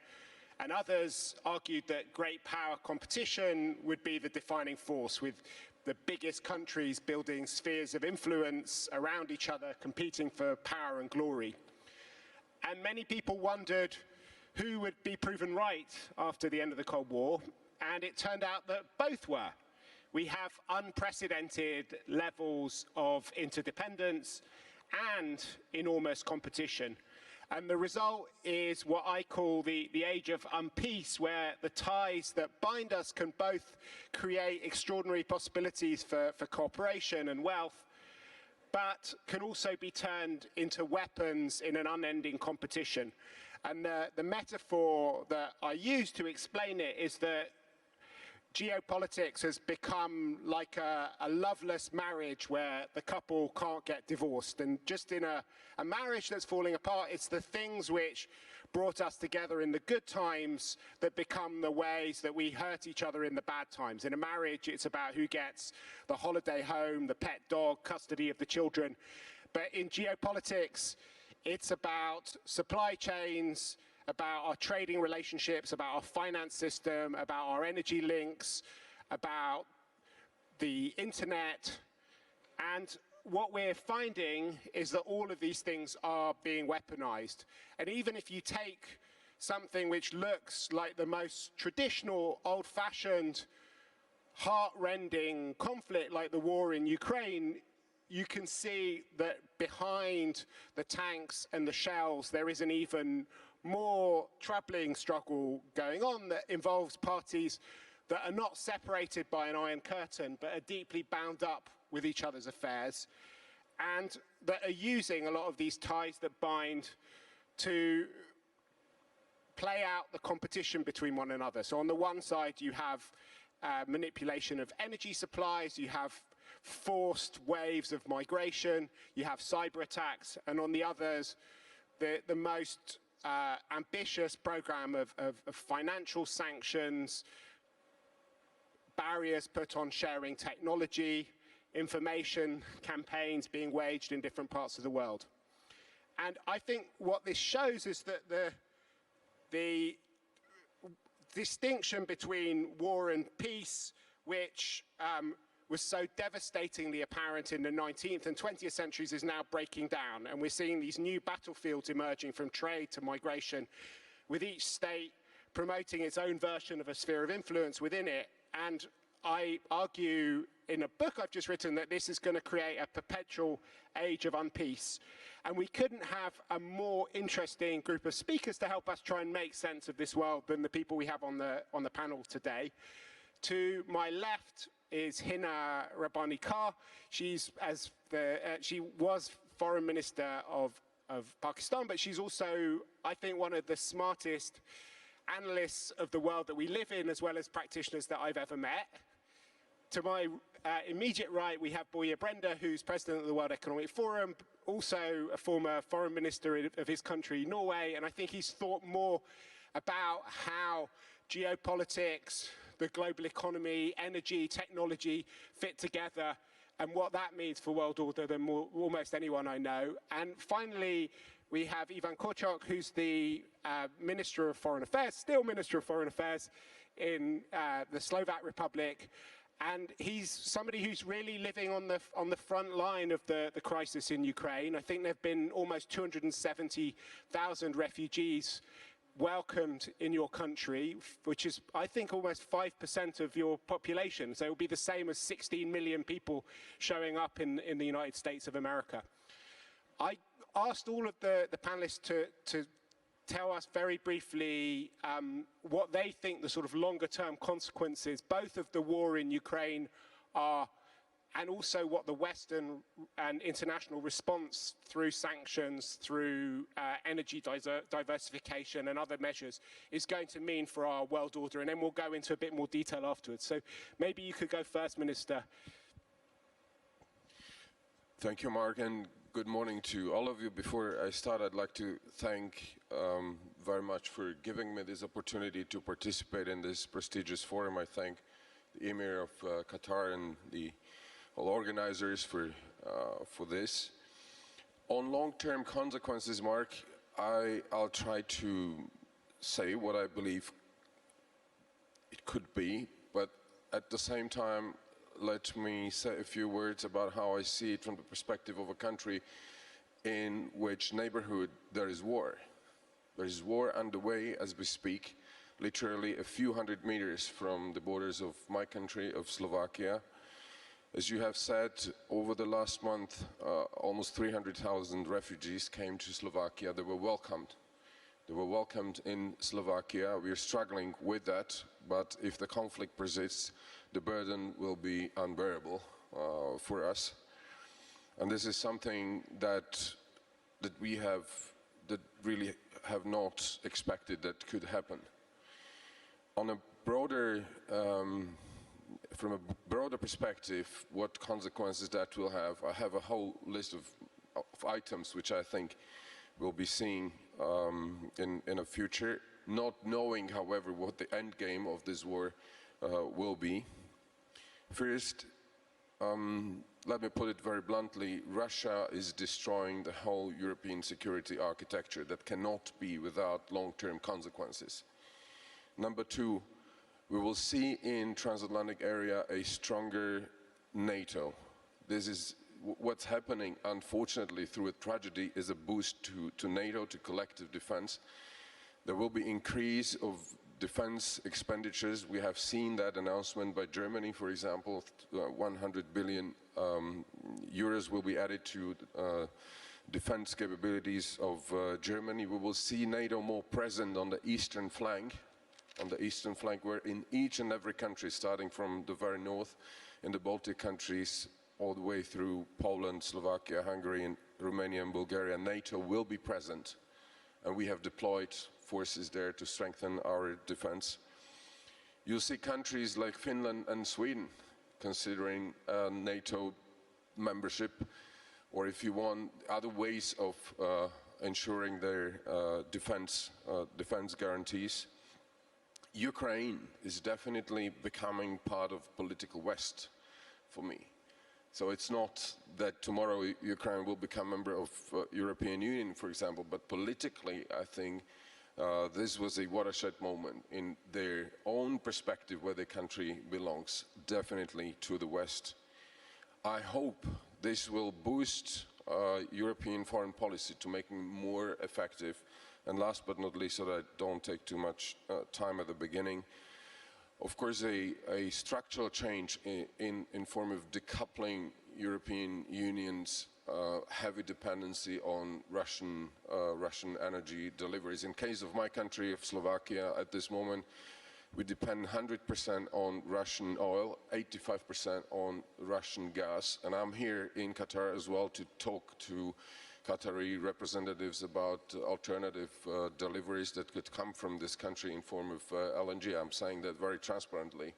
Speaker 5: And others argued that great power competition would be the defining force, with the biggest countries building spheres of influence around each other, competing for power and glory. And many people wondered who would be proven right after the end of the Cold War, and it turned out that both were. We have unprecedented levels of interdependence and enormous competition. And the result is what I call the age of unpeace, where the ties that bind us can both create extraordinary possibilities for cooperation and wealth, but can also be turned into weapons in an unending competition. And the metaphor that I use to explain it is that geopolitics has become like a loveless marriage where the couple can't get divorced. And just in a marriage that's falling apart, it's the things which brought us together in the good times that become the ways that we hurt each other in the bad times. In a marriage, it's about who gets the holiday home, the pet dog, custody of the children. But in geopolitics, it's about supply chains, about our trading relationships, about our finance system, about our energy links, about the internet. And what we're finding is that all of these things are being weaponized. And even if you take something which looks like the most traditional, old-fashioned, heart-rending conflict like the war in Ukraine, you can see that behind the tanks and the shells, there is an even more troubling struggle going on that involves parties that are not separated by an iron curtain, but are deeply bound up with each other's affairs, and that are using a lot of these ties that bind to play out the competition between one another. So on the one side, you have manipulation of energy supplies, you have forced waves of migration, you have cyber attacks, and on the others, the most ambitious program of financial sanctions, barriers put on sharing technology, information campaigns being waged in different parts of the world. And I think what this shows is that the distinction between war and peace, which was so devastatingly apparent in the 19th and 20th centuries, is now breaking down. And we're seeing these new battlefields emerging, from trade to migration, with each state promoting its own version of a sphere of influence within it. And I argue in a book I've just written that this is going to create a perpetual age of unpeace. And we couldn't have a more interesting group of speakers to help us try and make sense of this world than the people we have on the panel today. To my left is Hina Rabbani-Kar. She was Foreign Minister of Pakistan, but she's also, I think, one of the smartest analysts of the world that we live in, as well as practitioners that I've ever met. To my immediate right, we have Boje Brende, who's president of the World Economic Forum, also a former foreign minister of his country, Norway, and I think he's thought more about how geopolitics, the global economy, energy, technology fit together, and what that means for world order than almost anyone I know. And finally, we have Ivan Korčok, who's the Minister of Foreign Affairs, still Minister of Foreign Affairs in the Slovak Republic. And he's somebody who's really living on the front line of the crisis in Ukraine. I think there have been almost 270,000 refugees welcomed in your country, which is, I think, almost 5% of your population. So it will be the same as 16 million people showing up in the United States of America. I asked all of the panelists to tell us very briefly what they think the sort of longer-term consequences, both of the war in Ukraine are, and also what the Western and international response through sanctions, through energy diversification and other measures is going to mean for our world order. And then we'll go into a bit more detail afterwards. So maybe you could go first, Minister.
Speaker 6: Thank you, Mark, and good morning to all of you. Before I start, I'd like to thank very much for giving me this opportunity to participate in this prestigious forum. I thank the Emir of Qatar and the all organizers for this. On long-term consequences, Mark, I'll try to say what I believe it could be, but at the same time, let me say a few words about how I see it from the perspective of a country in which neighborhood there is war. There is war underway as we speak, literally a few hundred meters from the borders of my country, of Slovakia. As you have said, over the last month, almost 300,000 refugees came to Slovakia. They were welcomed. They were welcomed in Slovakia. We are struggling with that, but if the conflict persists, the burden will be unbearable for us. And this is something that we really have not expected that could happen. On a broader, from a broader perspective, what consequences that will have, I have a whole list of items which I think we'll be seeing in a future, not knowing, however, what the end game of this war will be. First, let me put it very bluntly, Russia is destroying the whole European security architecture that cannot be without long-term consequences. Number two, we will see in transatlantic area a stronger NATO. This is what's happening, unfortunately, through a tragedy, is a boost to NATO, to collective defense. There will be increase of defense expenditures. We have seen that announcement by Germany, for example, 100 billion euros will be added to defense capabilities of Germany. We will see NATO more present on the eastern flank, where in each and every country, starting from the very north, in the Baltic countries, all the way through Poland, Slovakia, Hungary, and Romania and Bulgaria, NATO will be present. And we have deployed forces there to strengthen our defense. You'll see countries like Finland and Sweden considering NATO membership, or if you want, other ways of ensuring their defense guarantees. Ukraine is definitely becoming part of political West for me. So it's not that tomorrow Ukraine will become a member of European Union, for example, but politically I think this was a watershed moment in their own perspective where the country belongs, definitely to the West. I hope this will boost European foreign policy to make it more effective. And last but not least, so that I don't take too much time at the beginning, of course, a structural change in form of decoupling European Union's heavy dependency on Russian energy deliveries. In case of my country, of Slovakia, at this moment, we depend 100% on Russian oil, 85% on Russian gas. And I'm here in Qatar as well to talk to Qatari representatives about alternative deliveries that could come from this country in form of LNG. I'm saying that very transparently,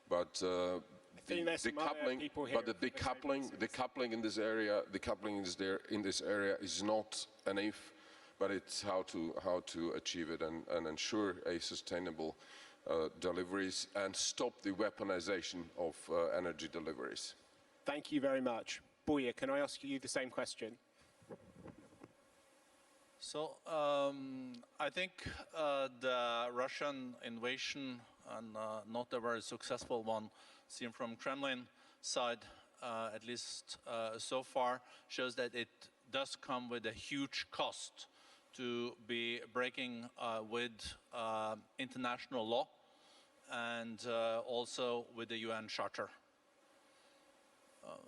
Speaker 6: but the decoupling in this area, in this area is not an if, but it's how to achieve it and ensure a sustainable deliveries and stop the weaponization of energy deliveries.
Speaker 5: Thank you very much. Boya, can I ask you the same question?
Speaker 7: So I think the Russian invasion, and not a very successful one, seen from Kremlin side, at least so far, shows that it does come with a huge cost to be breaking with international law and also with the UN Charter.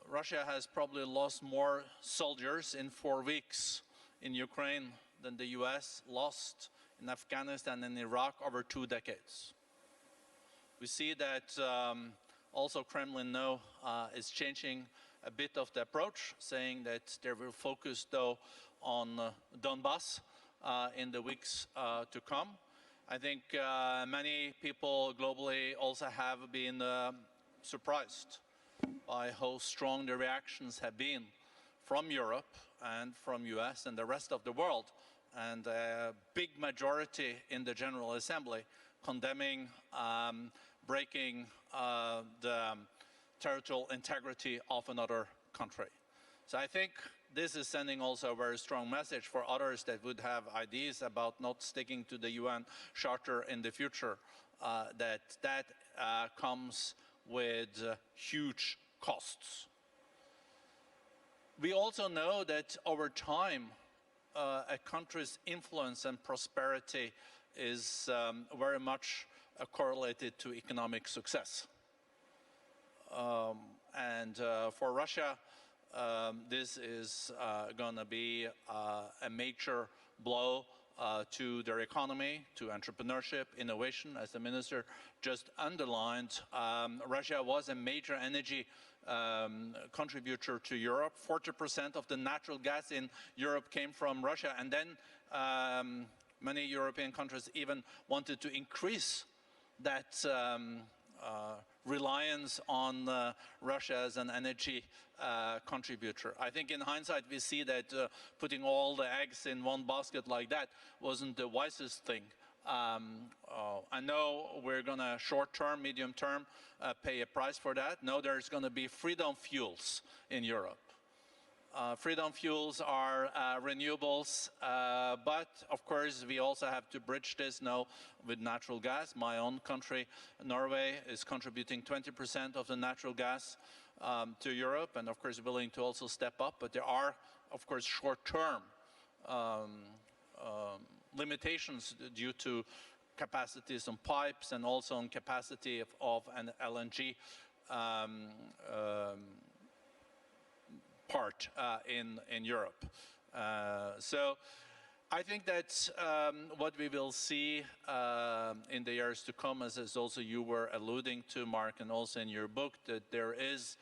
Speaker 7: Russia has probably lost more soldiers in 4 weeks in Ukraine than the US lost in Afghanistan and Iraq over 2 decades. We see that also Kremlin now is changing a bit of the approach, saying that they will focus though on Donbass in the weeks to come. I think many people globally also have been surprised by how strong the reactions have been from Europe and from US and the rest of the world and a big majority in the General Assembly condemning breaking the territorial integrity of another country. So I think this is sending also a very strong message for others that would have ideas about not sticking to the UN Charter in the future, that comes with huge costs. We also know that over time, a country's influence and prosperity is very much correlated to economic success. For Russia, this is going to be a major blow to their economy, to entrepreneurship, innovation. As the minister just underlined, Russia was a major energy contributor to Europe. 40% of the natural gas in Europe came from Russia, and then many European countries even wanted to increase that reliance on Russia as an energy contributor. I think in hindsight we see that putting all the eggs in one basket like that wasn't the wisest thing. I know we're going to short-term, medium-term pay a price for that. No, there's going to be freedom fuels in Europe. Freedom fuels are renewables, but of course we also have to bridge this now with natural gas. My own country, Norway, is contributing 20% of the natural gas to Europe, and of course willing to also step up, but there are of course short-term limitations due to capacities on pipes and also on capacity of an LNG part in Europe. So I think that what we will see in the years to come, as also you were alluding to, Mark, and also in your book, that there is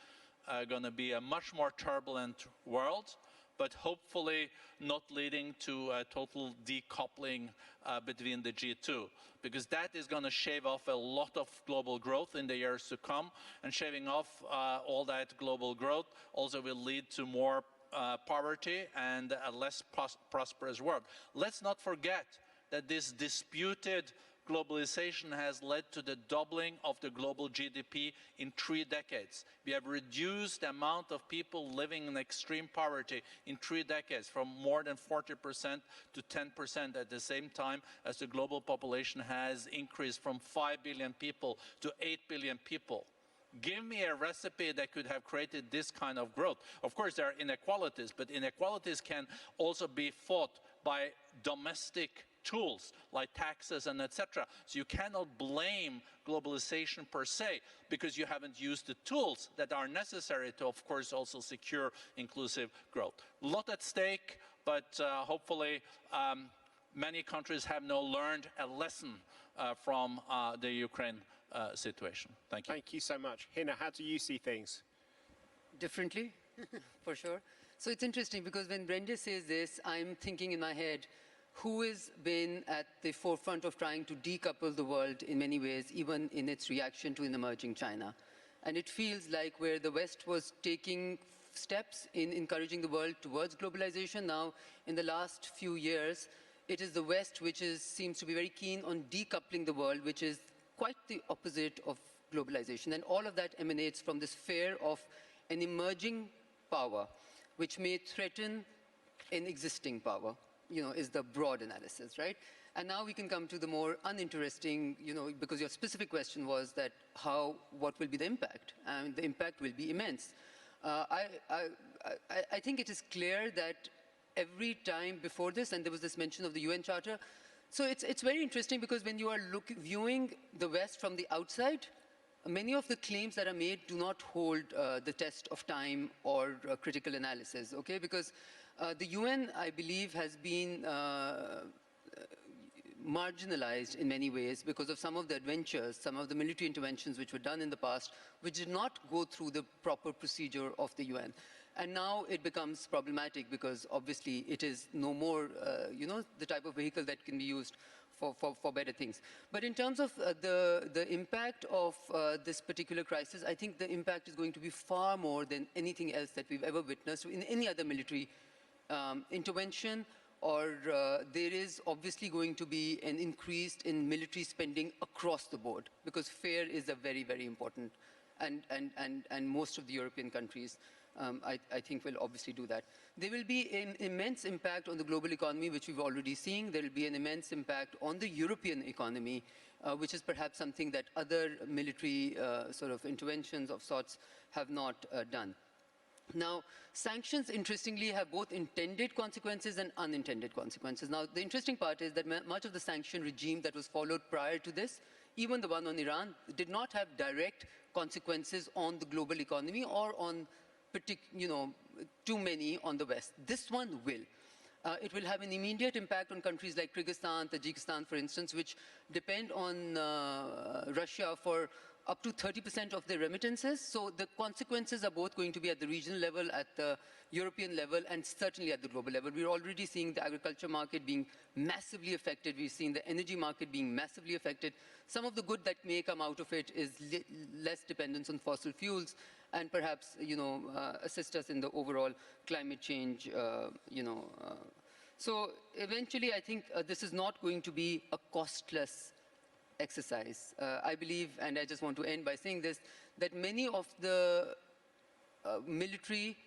Speaker 7: going to be a much more turbulent world, but hopefully not leading to a total decoupling between the G2, because that is going to shave off a lot of global growth in the years to come, and shaving off all that global growth also will lead to more poverty and a less prosperous world. Let's not forget that this disputed globalization has led to the doubling of the global GDP in 3 decades. We have reduced the amount of people living in extreme poverty in 3 decades from more than 40% to 10% at the same time as the global population has increased from 5 billion people to 8 billion people. Give me a recipe that could have created this kind of growth. Of course, there are inequalities, but inequalities can also be fought by domestic tools like taxes and etc. So you cannot blame globalization per se, because you haven't used the tools that are necessary to, of course, also secure inclusive growth. A lot at stake, but hopefully many countries have now learned a lesson from the Ukraine situation. Thank you.
Speaker 5: Thank you so much. Hina, how do you see things?
Speaker 8: Differently, for sure. So it's interesting because when Brenda says this, I'm thinking in my head, who has been at the forefront of trying to decouple the world in many ways, even in its reaction to an emerging China? And it feels like where the West was taking steps in encouraging the world towards globalization, now in the last few years, it is the West which seems to be very keen on decoupling the world, which is quite the opposite of globalization. And all of that emanates from this fear of an emerging power, which may threaten an existing power, is the broad analysis, right? And now we can come to the more uninteresting, because your specific question was that what will be the impact? And the impact will be immense. I think it is clear that every time before this, and there was this mention of the UN Charter, so it's very interesting because when you are viewing the West from the outside, many of the claims that are made do not hold the test of time or critical analysis, okay? Because the UN, I believe, has been marginalized in many ways because of some of the adventures, some of the military interventions which were done in the past, which did not go through the proper procedure of the UN. And now it becomes problematic because obviously it is no more, the type of vehicle that can be used for better things. But in terms of the impact of this particular crisis, I think the impact is going to be far more than anything else that we've ever witnessed in any other military intervention there is obviously going to be an increase in military spending across the board, because fear is a very, very important, and most of the European countries, I think, will obviously do that. There will be an immense impact on the global economy, which we've already seen. There will be an immense impact on the European economy, which is perhaps something that other military sort of interventions of sorts have not done. Now, sanctions, interestingly, have both intended consequences and unintended consequences. Now, the interesting part is that much of the sanction regime that was followed prior to this, even the one on Iran, did not have direct consequences on the global economy or on, too many on the West. This one will. It will have an immediate impact on countries like Kyrgyzstan, Tajikistan, for instance, which depend on Russia for up to 30% of their remittances. So the consequences are both going to be at the regional level, at the European level, and certainly at the global level. We're already seeing the agriculture market being massively affected. We've seen the energy market being massively affected. Some of the good that may come out of it is less dependence on fossil fuels, and perhaps, assist us in the overall climate change, So eventually, I think this is not going to be a costless exercise. I believe, and I just want to end by saying this, that many of the military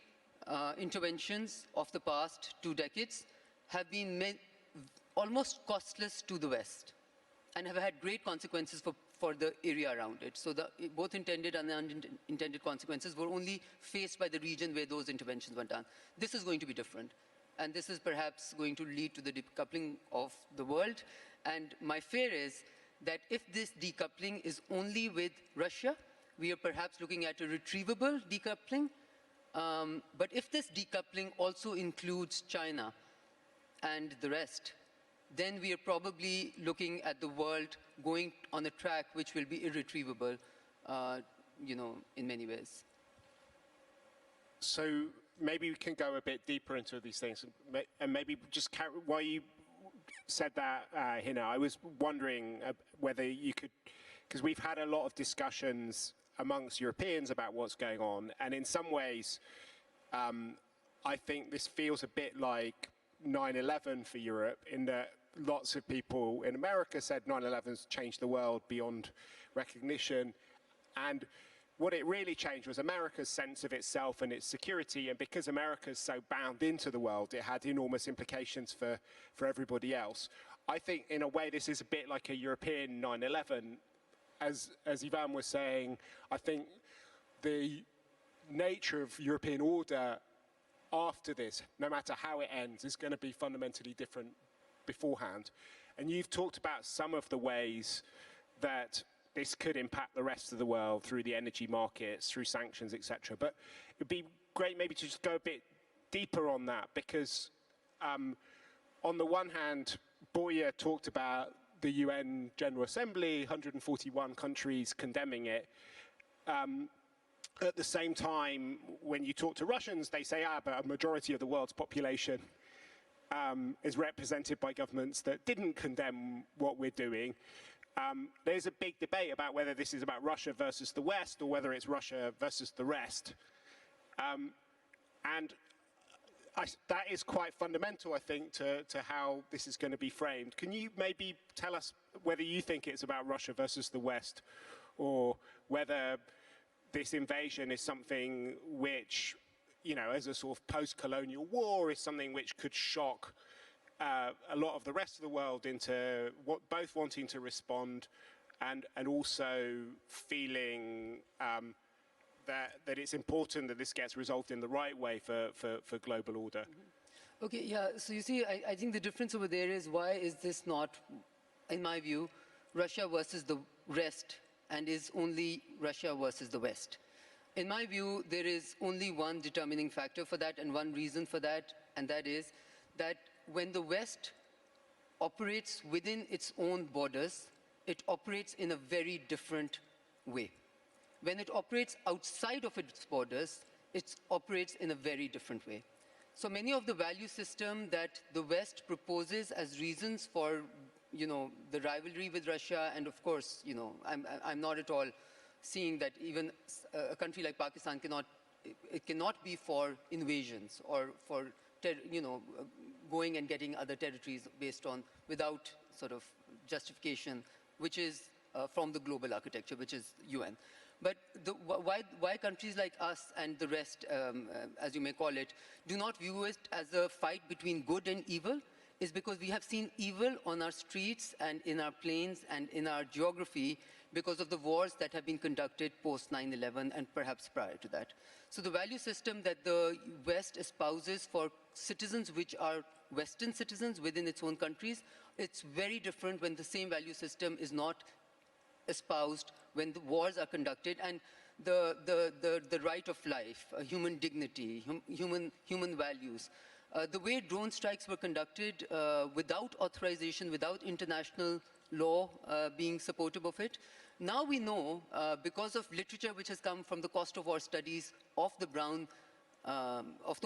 Speaker 8: interventions of the past 2 decades have been almost costless to the West and have had great consequences for the area around it. So both intended and unintended consequences were only faced by the region where those interventions were done. This is going to be different. And this is perhaps going to lead to the decoupling of the world. And my fear is that if this decoupling is only with Russia, we are perhaps looking at a retrievable decoupling. But if this decoupling also includes China and the rest, then we are probably looking at the world going on a track which will be irretrievable, in many ways.
Speaker 5: So maybe we can go a bit deeper into these things, and maybe just while you said that, Hina, I was wondering whether you could, because we've had a lot of discussions amongst Europeans about what's going on, and in some ways, I think this feels a bit like 9/11 for Europe, in that lots of people in America said 9/11's changed the world beyond recognition, and what it really changed was America's sense of itself and its security, and because America's so bound into the world, it had enormous implications for everybody else. I think, in a way, this is a bit like a European 9/11. As Ivan was saying, I think the nature of European order after this, no matter how it ends, is going to be fundamentally different beforehand. And you've talked about some of the ways that this could impact the rest of the world through the energy markets, through sanctions, etc. But it'd be great maybe to just go a bit deeper on that, because on the one hand, Boya talked about the UN General Assembly, 141 countries condemning it. At the same time, when you talk to Russians, they say, but a majority of the world's population is represented by governments that didn't condemn what we're doing. There's a big debate about whether this is about Russia versus the West, or whether it's Russia versus the rest. And that is quite fundamental, I think, to how this is going to be framed. Can you maybe tell us whether you think it's about Russia versus the West, or whether this invasion is something which, as a sort of post-colonial war, is something which could shock a lot of the rest of the world into both wanting to respond and also feeling that it's important that this gets resolved in the right way for global order?
Speaker 8: Okay, yeah, so you see, I think the difference over there is, why is this not, in my view, Russia versus the rest, and is only Russia versus the West? In my view, there is only one determining factor for that, and one reason for that, and that is that when the West operates within its own borders, it operates in a very different way. When it operates outside of its borders, it operates in a very different way. So many of the value system that the West proposes as reasons for, the rivalry with Russia, and of course, I'm not at all seeing that even a country like Pakistan cannot be for invasions or for going and getting other territories based on without sort of justification, which is from the global architecture, which is UN. But why countries like us and the rest, as you may call it, do not view it as a fight between good and evil is because we have seen evil on our streets and in our plains and in our geography because of the wars that have been conducted post 9/11 and perhaps prior to that. So the value system that the West espouses for citizens which are Western citizens within its own countries, it's very different when the same value system is not espoused when the wars are conducted, and the right of life, human dignity, human values. The way drone strikes were conducted without authorization, without international law being supportive of it. Now we know, because of literature which has come from the cost of war studies of the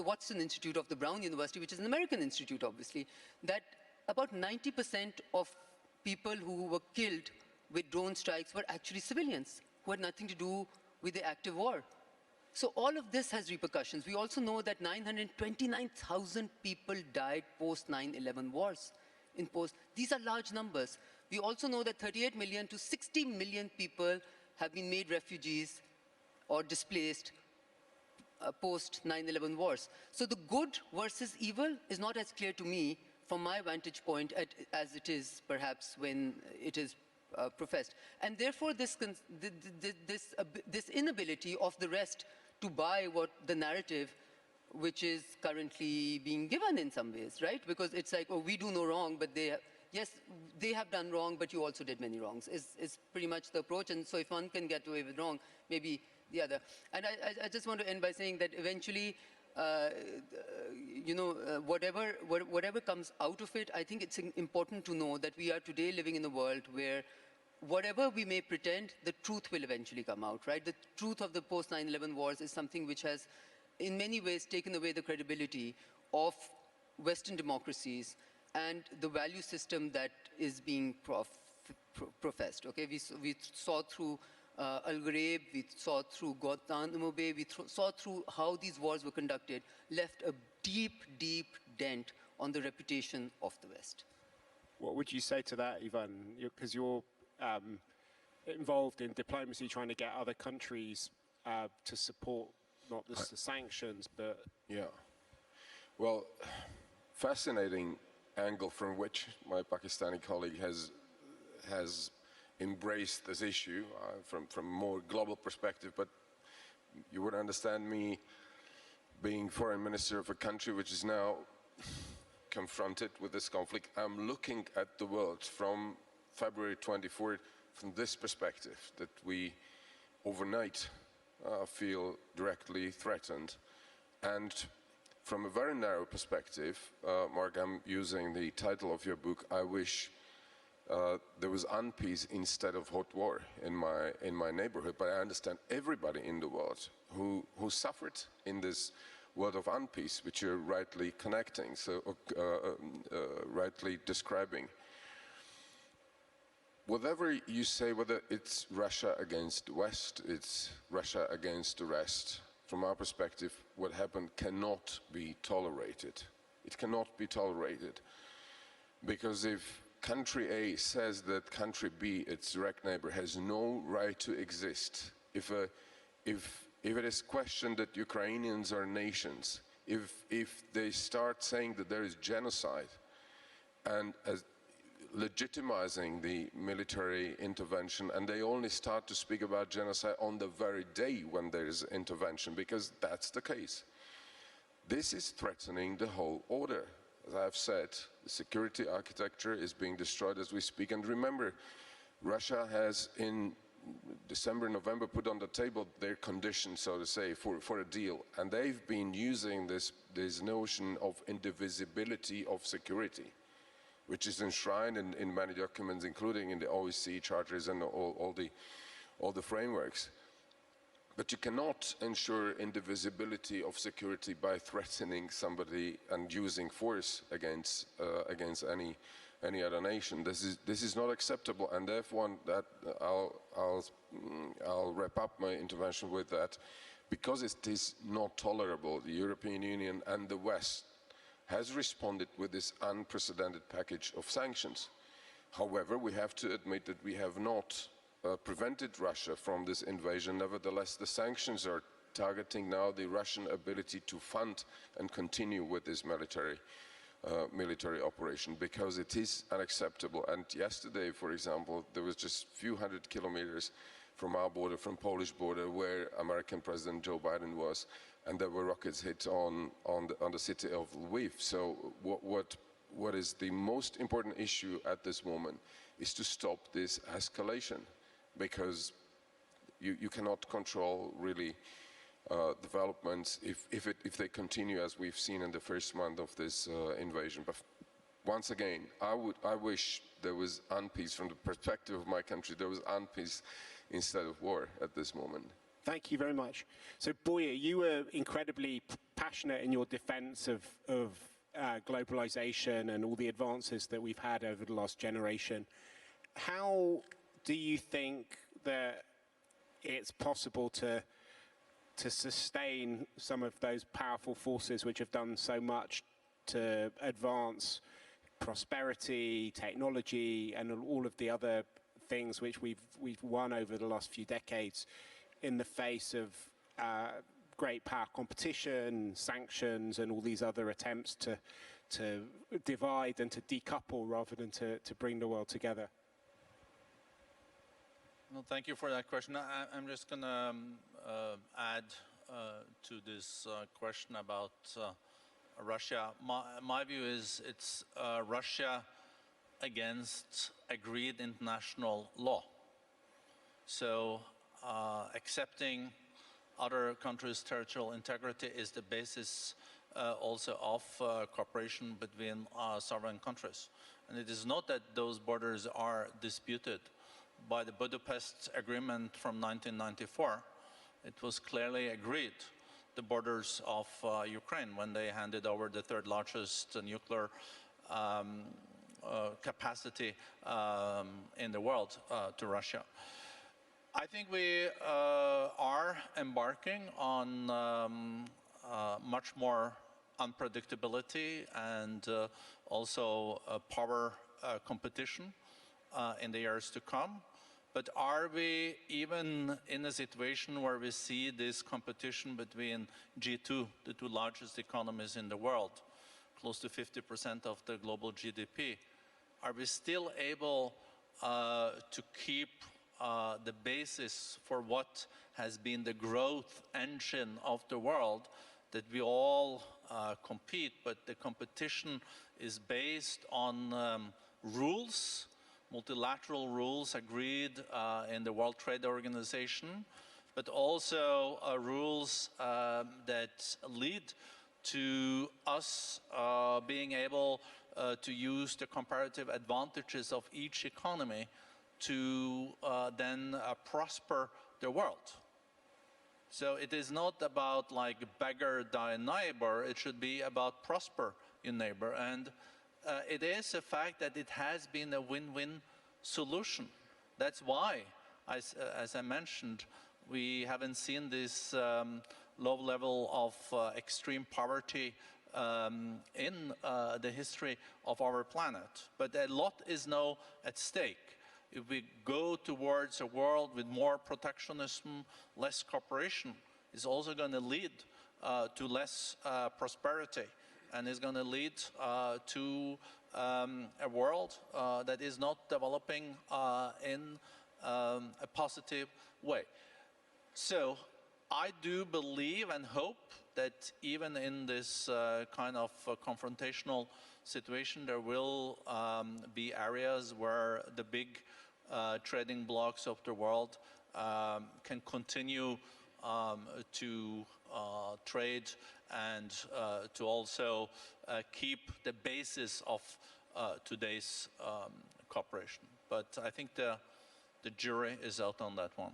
Speaker 8: Watson Institute of the Brown University, which is an American institute, obviously, that about 90% of people who were killed with drone strikes were actually civilians who had nothing to do with the active war. So all of this has repercussions. We also know that 929,000 people died post 9/11 wars. These are large numbers. We also know that 38 million to 60 million people have been made refugees or displaced post 9/11 wars. So the good versus evil is not as clear to me from my vantage point as it is perhaps when it is professed. And therefore this inability of the rest to buy what the narrative which is currently being given in some ways, right? Because it's like, oh, we do no wrong, but yes, they have done wrong, but you also did many wrongs, is pretty much the approach. And so if one can get away with wrong, maybe the other. And I just want to end by saying that eventually, whatever comes out of it, I think it's important to know that we are today living in a world where whatever we may pretend, the truth will eventually come out, right? The truth of the post 9/11 wars is something which has, in many ways, taken away the credibility of Western democracies and the value system that is being professed. Okay, we saw through Al Ghraib, we saw through Guantanamo Bay, we saw through how these wars were conducted, left a deep, deep dent on the reputation of the West.
Speaker 5: What would you say to that, Ivan? Because you're involved in diplomacy, trying to get other countries to support not just the sanctions, but...
Speaker 6: Yeah. Well, fascinating angle from which my Pakistani colleague has embraced this issue from a more global perspective, but you would understand me being foreign minister of a country which is now confronted with this conflict. I'm looking at the world from February 24th from this perspective, that we overnight feel directly threatened. And from a very narrow perspective, Mark, I'm using the title of your book, I wish there was unpeace instead of hot war in my neighborhood, but I understand everybody in the world who suffered in this world of unpeace, which you're rightly connecting, rightly describing. Whatever you say, whether it's Russia against the West, it's Russia against the rest, from our perspective, what happened cannot be tolerated. It cannot be tolerated. Because if country A says that country B, its direct neighbor, has no right to exist, if it is questioned that Ukrainians are nations, if they start saying that there is genocide, and as legitimizing the military intervention, and they only start to speak about genocide on the very day when there is intervention, because that's the case. This is threatening the whole order. As I've said, the security architecture is being destroyed as we speak. And remember, Russia has in December, November put on the table their conditions, so to say, for a deal. And they've been using this notion of indivisibility of security, which is enshrined in many documents, including in the OSCE charters and all the frameworks. But you cannot ensure indivisibility of security by threatening somebody and using force against any other nation. This is not acceptable, and therefore I'll wrap up my intervention with that. Because it is not tolerable, the European Union and the West has responded with this unprecedented package of sanctions. However, we have to admit that we have not prevented Russia from this invasion. Nevertheless, the sanctions are targeting now the Russian ability to fund and continue with this military operation, because it is unacceptable. And yesterday, for example, there was just a few hundred kilometers from our border, from Polish border, where American President Joe Biden was, and there were rockets hit on the city of Lviv. So what is the most important issue at this moment is to stop this escalation, because you cannot control really developments if they continue as we've seen in the first month of this invasion. But once again, I wish there was unpeace from the perspective of my country. There was unpeace instead of war at this moment.
Speaker 5: Thank you very much. So, Boya, you were incredibly passionate in your defense of globalization and all the advances that we've had over the last generation. How do you think that it's possible to sustain some of those powerful forces which have done so much to advance prosperity, technology, and all of the other things which we've won over the last few decades in the face of great power competition, sanctions, and all these other attempts to divide and to decouple rather than to bring the world together?
Speaker 7: Well, thank you for that question. I'm just going to add to this question about Russia. My view is it's Russia against agreed international law. So accepting other countries' territorial integrity is the basis also of cooperation between sovereign countries. And it is not that those borders are disputed. By the Budapest Agreement from 1994, it was clearly agreed, the borders of Ukraine, when they handed over the third largest nuclear capacity in the world to Russia. I think we are embarking on much more unpredictability and also power competition in the years to come. But are we even in a situation where we see this competition between G2, the two largest economies in the world, close to 50% of the global GDP? Are we still able to keep the basis for what has been the growth engine of the world, that we all compete, but the competition is based on rules, multilateral rules agreed in the World Trade Organization, but also rules that lead to us being able to use the comparative advantages of each economy to then prosper the world. So it is not about like beggar thy neighbor, it should be about prosper your neighbor. And it is a fact that it has been a win-win solution. That's why, as I mentioned, we haven't seen this low level of extreme poverty in the history of our planet. But a lot is now at stake. If we go towards a world with more protectionism, less cooperation, it's also going to lead to less prosperity, and is going to lead to a world that is not developing in a positive way. So I do believe and hope that even in this kind of confrontational situation, there will be areas where the big trading blocks of the world can continue to trade and to also keep the basis of today's cooperation. But I think the jury is out on that one.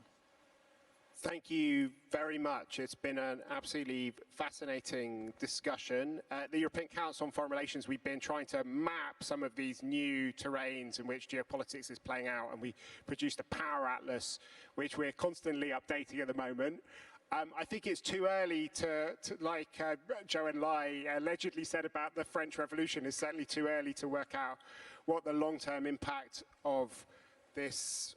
Speaker 5: Thank you very much. It's been an absolutely fascinating discussion. At the European Council on Foreign Relations, we've been trying to map some of these new terrains in which geopolitics is playing out, and we produced a power atlas, which we're constantly updating at the moment. I think it's too early to like Joanne Lai allegedly said about the French Revolution, it's certainly too early to work out what the long-term impact of this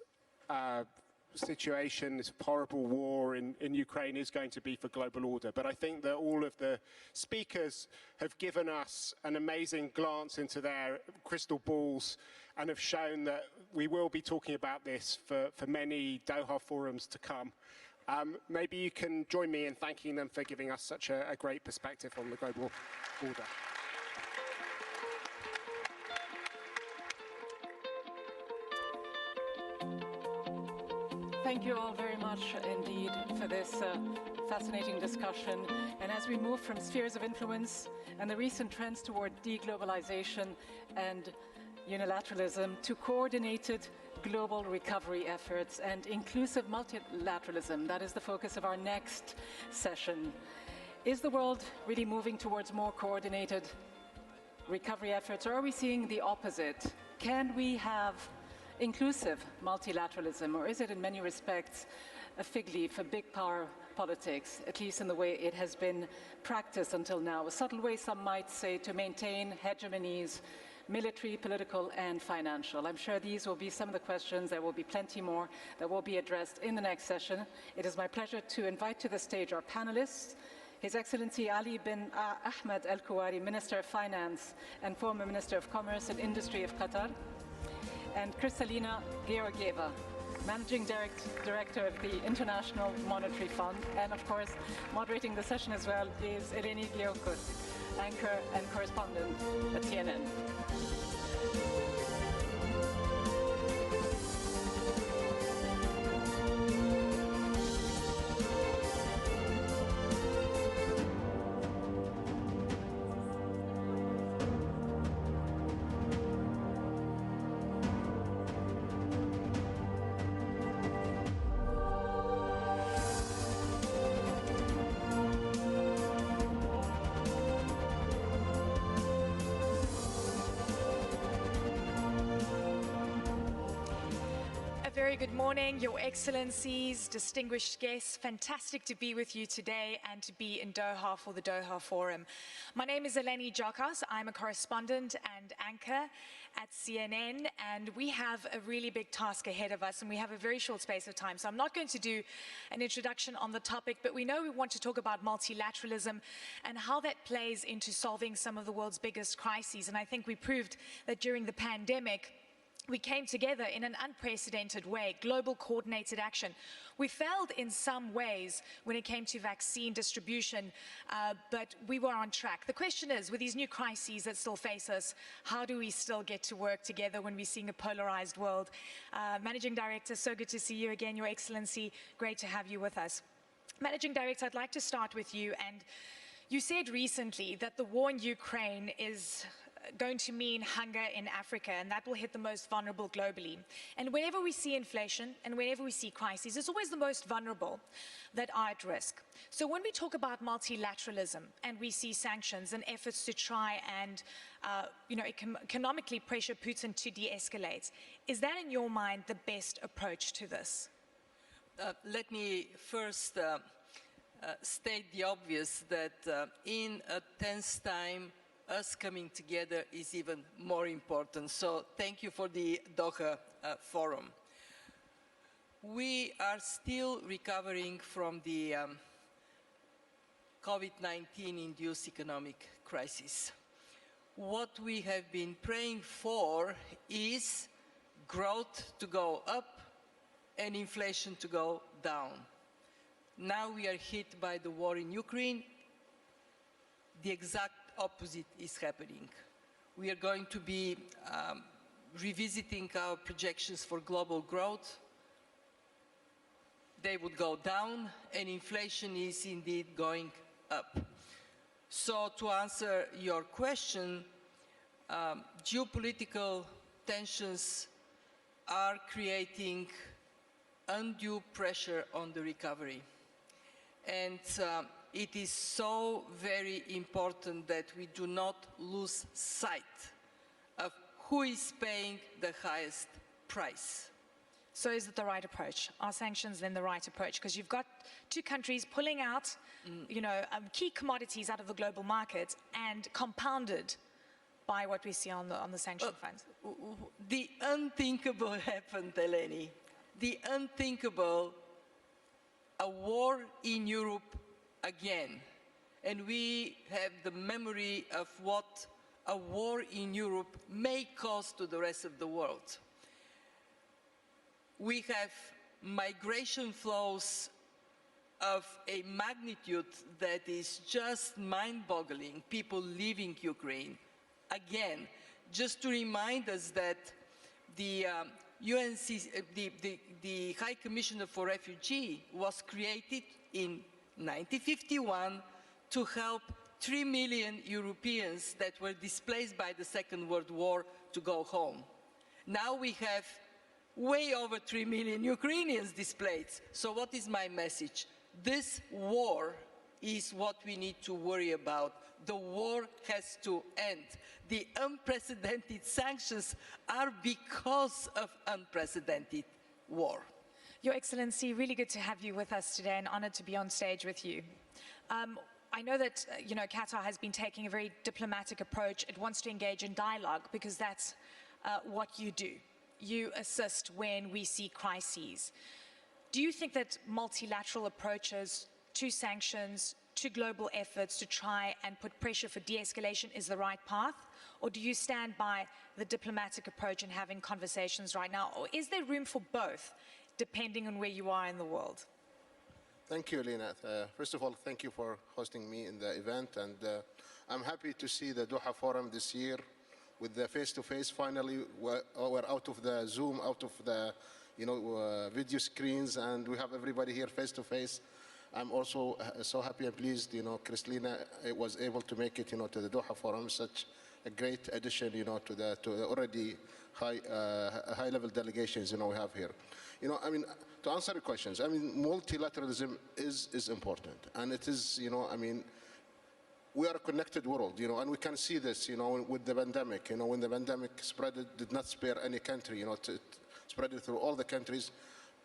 Speaker 5: situation, this horrible war in Ukraine is going to be for global order. But I think that all of the speakers have given us an amazing glance into their crystal balls and have shown that we will be talking about this for many Doha forums to come. Maybe you can join me in thanking them for giving us such a great perspective on the global order.
Speaker 1: Thank you all very much indeed for this fascinating discussion. And as we move from spheres of influence and the recent trends toward deglobalization and unilateralism to coordinated global recovery efforts and inclusive multilateralism, that is the focus of our next session. Is the world really moving towards more coordinated recovery efforts, or are we seeing the opposite? Can we have inclusive multilateralism, or is it in many respects a fig leaf for big power politics, at least in the way it has been practiced until now? A subtle way, some might say, to maintain hegemonies, military, political, and financial. I'm sure these will be some of the questions. There will be plenty more that will be addressed in the next session. It is my pleasure to invite to the stage our panelists, His Excellency Ali bin Ahmed Al Kuwari, Minister of Finance and former Minister of Commerce and Industry of Qatar, and Kristalina Georgieva, Managing Director of the International Monetary Fund, and of course, moderating the session as well is Eleni Gliokos, anchor and correspondent at CNN.
Speaker 9: Very good morning, Your Excellencies, distinguished guests. Fantastic to be with you today and to be in Doha for the Doha Forum. My name is Eleni Gliokos. I'm a correspondent and anchor at CNN, and we have a really big task ahead of us, and we have a very short space of time. So I'm not going to do an introduction on the topic, but we know we want to talk about multilateralism and how that plays into solving some of the world's biggest crises. And I think we proved that during the pandemic, we came together in an unprecedented way, global coordinated action. We failed in some ways when it came to vaccine distribution, but we were on track. The question is, with these new crises that still face us, how do we still get to work together when we're seeing a polarized world? Managing Director, so good to see you again, Your Excellency. Great to have you with us. Managing Director, I'd like to start with you. And you said recently that the war in Ukraine is going to mean hunger in Africa, and that will hit the most vulnerable globally. And whenever we see inflation and whenever we see crises, it's always the most vulnerable that are at risk. So when we talk about multilateralism and we see sanctions and efforts to try and economically pressure Putin to de-escalate, is that in your mind the best approach to this?
Speaker 10: Let me first state the obvious that in a tense time, us coming together is even more important. So thank you for the Doha Forum. We are still recovering from the COVID-19 induced economic crisis. What we have been praying for is growth to go up and inflation to go down. Now we are hit by the war in Ukraine. The exact opposite is happening. We are going to be revisiting our projections for global growth. They would go down, and inflation is indeed going up. So to answer your question, geopolitical tensions are creating undue pressure on the recovery. And it is so very important that we do not lose sight of who is paying the highest price.
Speaker 9: So is it the right approach? Are sanctions then the right approach? Because you've got two countries pulling out, key commodities out of the global market and compounded by what we see on the sanction front.
Speaker 10: The unthinkable happened, Eleni. The unthinkable, a war in Europe again. And we have the memory of what a war in Europe may cause to the rest of the world. We have migration flows of a magnitude that is just mind-boggling, people leaving Ukraine. Again, just to remind us that the the High Commissioner for Refugees was created in 1951 to help 3 million Europeans that were displaced by the Second World War to go home. Now we have way over 3 million Ukrainians displaced. So what is my message? This war is what we need to worry about. The war has to end. The unprecedented sanctions are because of unprecedented war.
Speaker 9: Your Excellency, really good to have you with us today and honored to be on stage with you. I know that, Qatar has been taking a very diplomatic approach. It wants to engage in dialogue because that's what you do. You assist when we see crises. Do you think that multilateral approaches to sanctions, to global efforts to try and put pressure for de-escalation is the right path? Or do you stand by the diplomatic approach and having conversations right now? Or is there room for both, depending on where you are in the world?
Speaker 11: Thank you, Lena. First of all, thank you for hosting me in the event. And I'm happy to see the Doha Forum this year with the face-to-face. Finally, we're out of the Zoom, out of the video screens, and we have everybody here face-to-face. I'm also so happy and pleased, Kristalina was able to make it, to the Doha Forum, such a great addition, to the already high-level delegations, we have here. To answer the questions, multilateralism is important, and it is, we are a connected world, and we can see this, with the pandemic. When the pandemic spread, it did not spare any country, to spread it through all the countries,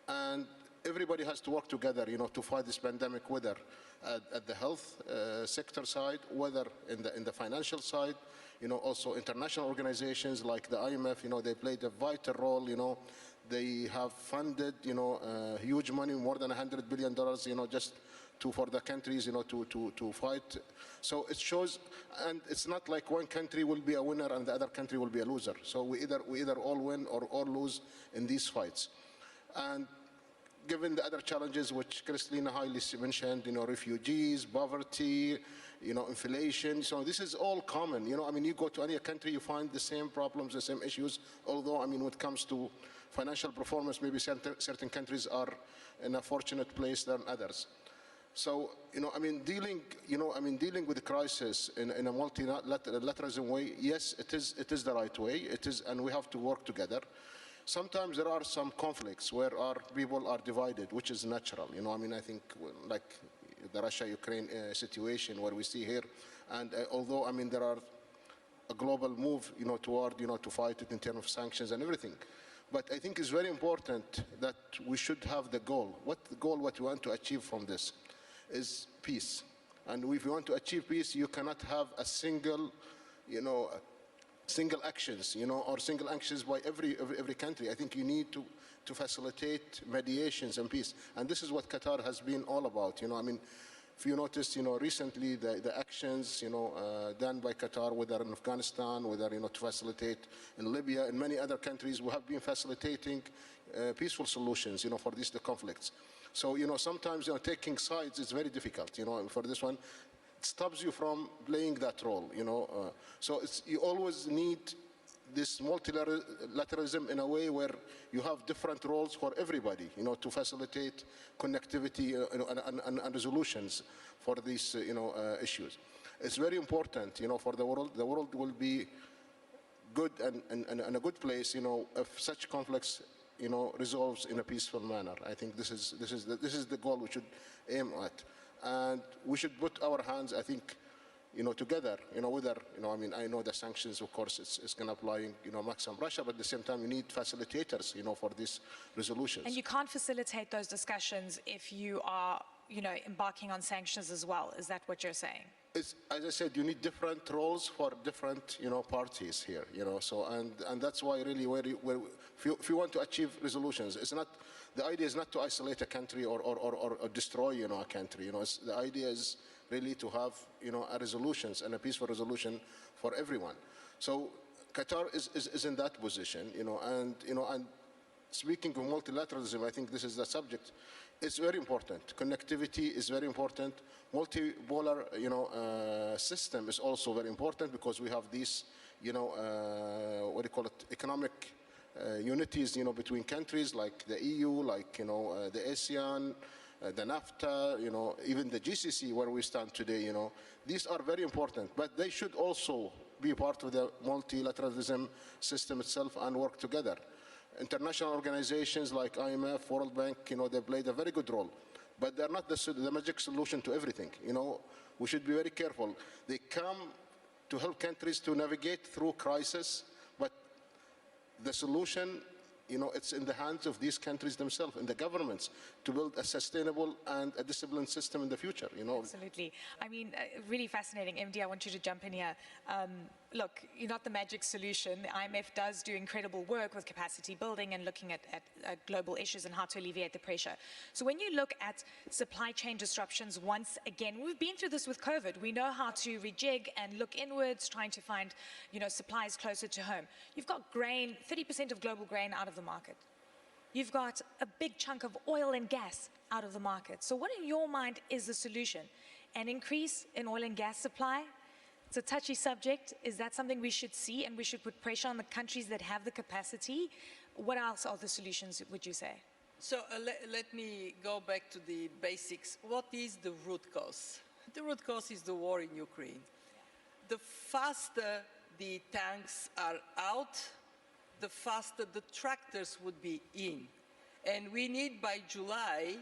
Speaker 11: and everybody has to work together, to fight this pandemic, whether at the health sector side, whether in the financial side, also international organizations like the IMF, they played a vital role, they have funded, huge money, more than $100 billion, just for the countries, to fight. So it shows, and it's not like one country will be a winner and the other country will be a loser. So we either all win or all lose in these fights. And given the other challenges which Kristalina highly mentioned, refugees, poverty, inflation, so this is all common. You go to any country, you find the same problems, the same issues, although, when it comes to financial performance, maybe certain countries are in a fortunate place than others. So, dealing with the crisis in a multilateralism way, yes, it is the right way. It is, and we have to work together. Sometimes there are some conflicts where our people are divided, which is natural. I think like the Russia-Ukraine situation where we see here, and although there are a global move, toward to fight it in terms of sanctions and everything. But I think it's very important that we should have the goal. What we want to achieve from this is peace. And if you want to achieve peace, you cannot have a single actions, or single actions by every country. I think you need to facilitate mediations and peace. And this is what Qatar has been all about. If you notice, recently the actions, done by Qatar, whether in Afghanistan, whether, to facilitate in Libya, and many other countries, we have been facilitating peaceful solutions, for these conflicts. So, sometimes, taking sides is very difficult, for this one. It stops you from playing that role, So you always need this multilateralism in a way where you have different roles for everybody, to facilitate connectivity and resolutions for these, issues. It's very important, for the world. The world will be good and a good place, if such conflicts, resolves in a peaceful manner. I think this is the goal we should aim at. And we should put our hands, I think, together, whether, I mean, I know the sanctions, of course, it's going to apply, maximum Russia, but at the same time, you need facilitators, for these resolutions.
Speaker 9: And you can't facilitate those discussions if you are, embarking on sanctions as well. Is that what you're saying?
Speaker 11: As I said, you need different roles for different, parties here, so, and that's why really if you want to achieve resolutions, it's not, the idea is not to isolate a country or destroy, a country, the idea is really to have, a resolutions and a peaceful resolution for everyone. So Qatar is in that position, and speaking of multilateralism, I think this is the subject. It's very important. Connectivity is very important. Multipolar, system is also very important because we have these, what do you call it, economic unities, between countries like the EU, like, the ASEAN, the NAFTA, even the GCC where we stand today, these are very important, but they should also be part of the multilateralism system itself and work together. International organizations like IMF, World Bank, they played a very good role, but they're not the magic solution to everything. We should be very careful. They come to help countries to navigate through crisis, but the solution, it's in the hands of these countries themselves and the governments to build a sustainable and a disciplined system in the future,
Speaker 9: Absolutely. I mean, really fascinating. MD, I want you to jump in here. Look, you're not the magic solution. The IMF does do incredible work with capacity building and looking at global issues and how to alleviate the pressure. So when you look at supply chain disruptions, once again, we've been through this with COVID. We know how to rejig and look inwards, trying to find, supplies closer to home. You've got grain, 30% of global grain out of the market. You've got a big chunk of oil and gas out of the market. So what in your mind is the solution? An increase in oil and gas supply? It's a touchy subject. Is that something we should see and we should put pressure on the countries that have the capacity? What else are the solutions, would you say?
Speaker 10: So let me go back to the basics. What is the root cause? The root cause is the war in Ukraine. The faster the tanks are out, the faster the tractors would be in. And we need by July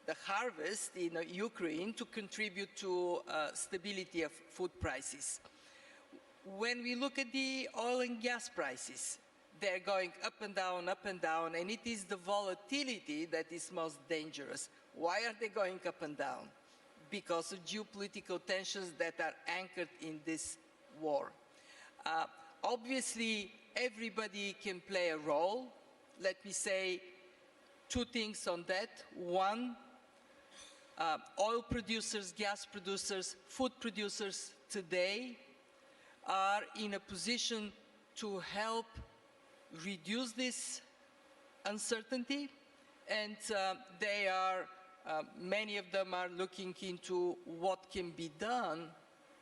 Speaker 10: the harvest in Ukraine to contribute to stability of food prices. When we look at the oil and gas prices, they're going up and down, and it is the volatility that is most dangerous. Why are they going up and down? Because of geopolitical tensions that are anchored in this war. Obviously, everybody can play a role. Let me say two things on that. One, oil producers, gas producers, food producers today are in a position to help reduce this uncertainty, and they are, many of them are looking into what can be done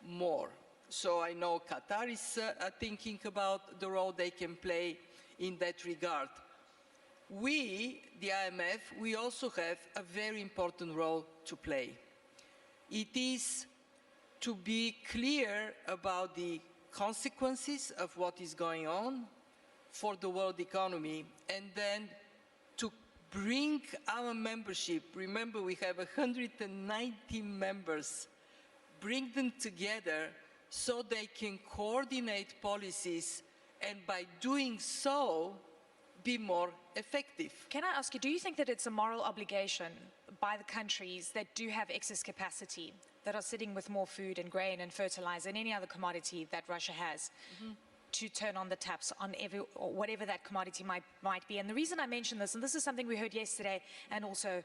Speaker 10: more. So I know Qatar is thinking about the role they can play in that regard. We, the IMF, we also have a very important role to play. It is to be clear about the consequences of what is going on for the world economy, and then to bring our membership, remember we have 190 members, bring them together so they can coordinate policies, and by doing so, be more effective.
Speaker 9: Can I ask you, do you think that it's a moral obligation by the countries that do have excess capacity, that are sitting with more food and grain and fertilizer and any other commodity that Russia has, to turn on the taps on or whatever that commodity might be? And the reason I mention this, and this is something we heard yesterday and also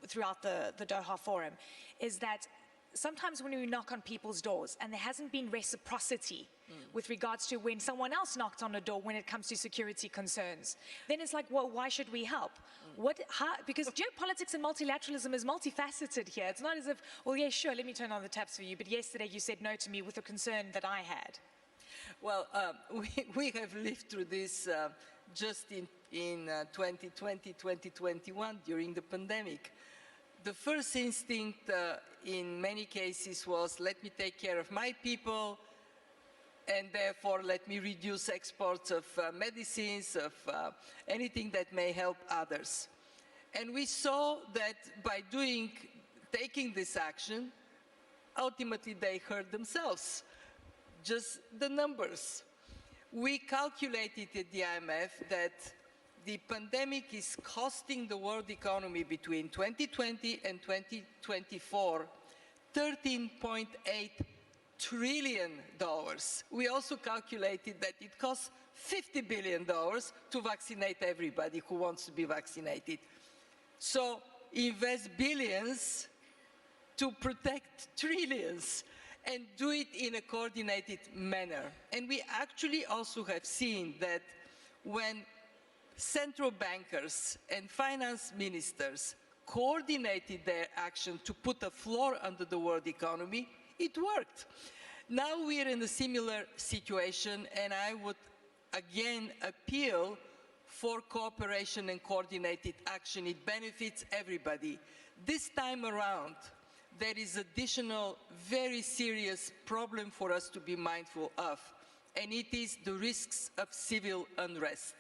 Speaker 9: throughout the Doha Forum, is that sometimes when we knock on people's doors and there hasn't been reciprocity with regards to when someone else knocked on a door when it comes to security concerns, then it's like, well, why should we help? Because geopolitics and multilateralism is multifaceted here. It's not as if, well, yeah, sure, let me turn on the taps for you, but yesterday you said no to me with a concern that I had.
Speaker 10: Well, we have lived through this just in 2020, 2021, during the pandemic. The first instinct in many cases was, let me take care of my people, and therefore let me reduce exports of medicines, of anything that may help others. And we saw that by taking this action, ultimately they hurt themselves. Just the numbers. We calculated at the IMF that the pandemic is costing the world economy between 2020 and 2024 $13.8 trillion. We also calculated that it costs $50 billion to vaccinate everybody who wants to be vaccinated. So invest billions to protect trillions and do it in a coordinated manner. And we actually also have seen that when central bankers and finance ministers coordinated their action to put a floor under the world economy, it worked. Now we're in a similar situation, and I would again appeal for cooperation and coordinated action. It benefits everybody. This time around, there is additional very serious problem for us to be mindful of, and it is the risks of civil unrest.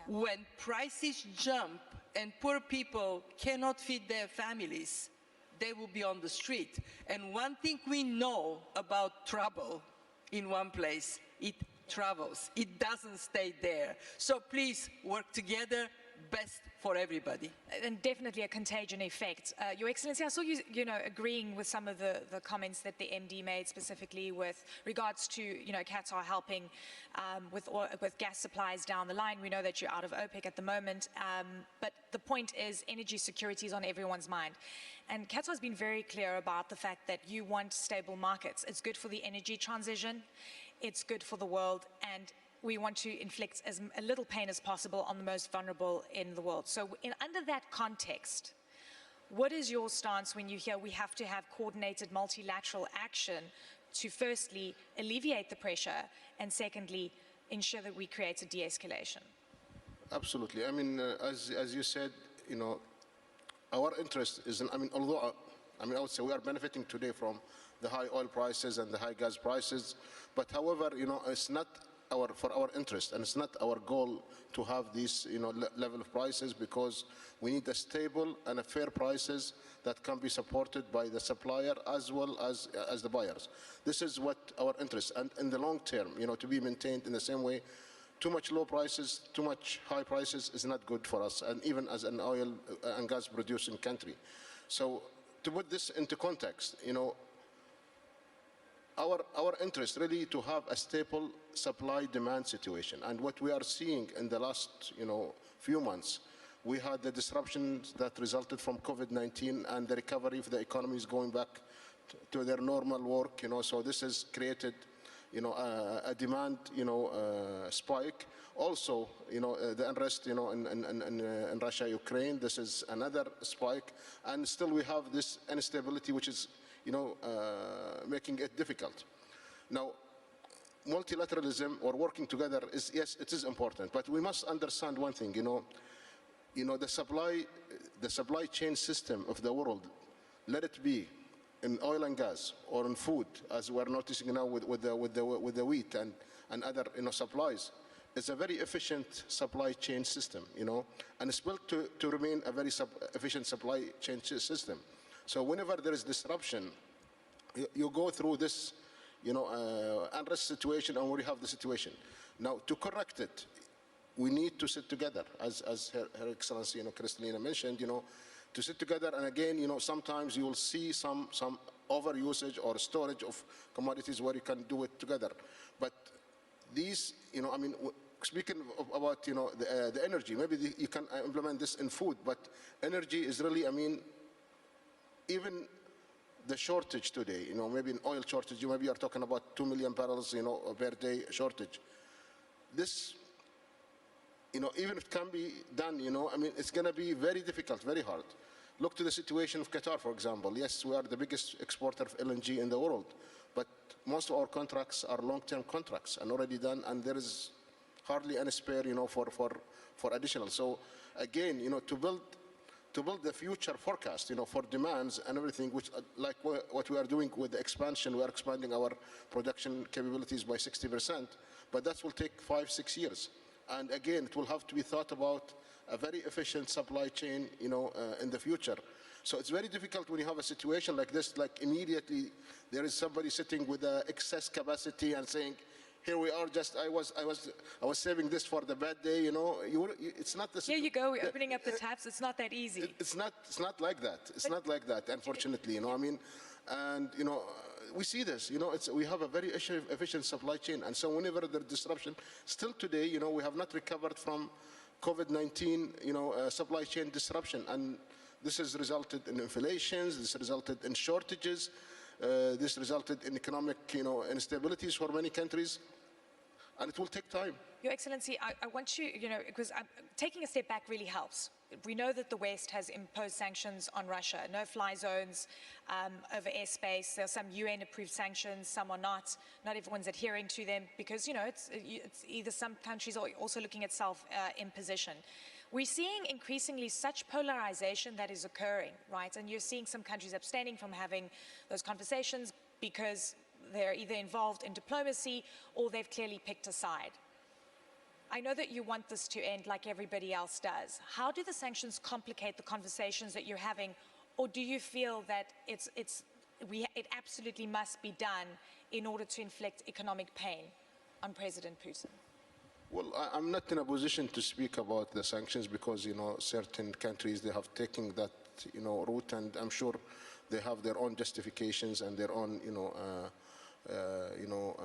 Speaker 10: When prices jump and poor people cannot feed their families, they will be on the street. And one thing we know about trouble in one place, it travels. It doesn't stay there. So please work together, best for everybody.
Speaker 9: And definitely a contagion effect. Your Excellency, I saw you, agreeing with some of the comments that the MD made, specifically with regards to, Qatar helping with gas supplies down the line. We know that you're out of OPEC at the moment, but the point is energy security is on everyone's mind. And Qatar's been very clear about the fact that you want stable markets. It's good for the energy transition, it's good for the world, and we want to inflict as little pain as possible on the most vulnerable in the world. So under that context, what is your stance when you hear we have to have coordinated multilateral action to firstly alleviate the pressure and secondly ensure that we create a de-escalation?
Speaker 11: Absolutely. I mean, as you said, our interest is in, although, I would say we are benefiting today from the high oil prices and the high gas prices, but however, it's not for our interest, and it's not our goal to have these level of prices, because we need a stable and a fair prices that can be supported by the supplier as well as the buyers. This is what our interest, and in the long term, to be maintained in the same way. Too much low prices, too much high prices is not good for us, and even as an oil and gas producing country. So to put this into context, our interest really to have a stable supply-demand situation. And what we are seeing in the last few months, we had the disruptions that resulted from COVID-19 and the recovery of the economy is going back to their normal work. So this has created a demand spike. Also, the unrest in Russia, Ukraine, this is another spike. And still we have this instability which is making it difficult. Now, multilateralism or working together is, yes, it is important, but we must understand one thing, the supply chain system of the world, let it be in oil and gas or in food, as we're noticing now with the wheat and other supplies. It's a very efficient supply chain system, and it's built to remain a very efficient supply chain system. So whenever there is disruption, you go through this, unrest situation, and we have the situation. Now, to correct it, we need to sit together, as Her Excellency, Kristalina mentioned, to sit together. And again, sometimes you will see some overusage or storage of commodities where you can do it together. But these, speaking about, the energy, maybe you can implement this in food, but energy is really, even the shortage today, maybe an oil shortage, maybe you are talking about 2 million barrels, per day shortage. This, even if it can be done, it's going to be very difficult, very hard. Look to the situation of Qatar, for example. Yes, we are the biggest exporter of LNG in the world, but most of our contracts are long-term contracts and already done, and there is hardly any spare, for additional. So again, to build the future forecast, for demands and everything, which like what we are doing with the expansion, we are expanding our production capabilities by 60%, but that will take 5-6 years. And again, it will have to be thought about a very efficient supply chain, in the future. So it's very difficult when you have a situation like this, like immediately there is somebody sitting with excess capacity and saying, here we are, just I was saving this for the bad day, you know. It's not the.
Speaker 9: Here you go, we're opening up the taps. It's not that easy.
Speaker 11: It's not like that. It's not like that, unfortunately, you know. I mean, and you know, we see this, you know. We have a very efficient supply chain, and so whenever there's disruption, still today, you know, we have not recovered from COVID-19, you know, supply chain disruption, and this has resulted in inflations. This resulted in shortages. This resulted in economic, you know, instabilities for many countries, and it will take time.
Speaker 9: Your Excellency, I want you, you know, because taking a step back really helps. We know that the West has imposed sanctions on Russia, no-fly zones over airspace. There are some UN-approved sanctions, some are not. Not everyone's adhering to them because, you know, it's either some countries are also looking at self-imposition. We're seeing increasingly such polarization that is occurring, right? And you're seeing some countries abstaining from having those conversations because they're either involved in diplomacy or they've clearly picked a side. I know that you want this to end like everybody else does. How do the sanctions complicate the conversations that you're having, or do you feel that it absolutely must be done in order to inflict economic pain on President Putin?
Speaker 11: Well, I'm not in a position to speak about the sanctions because, you know, certain countries, they have taken that, you know, route, and I'm sure they have their own justifications and their own, you know,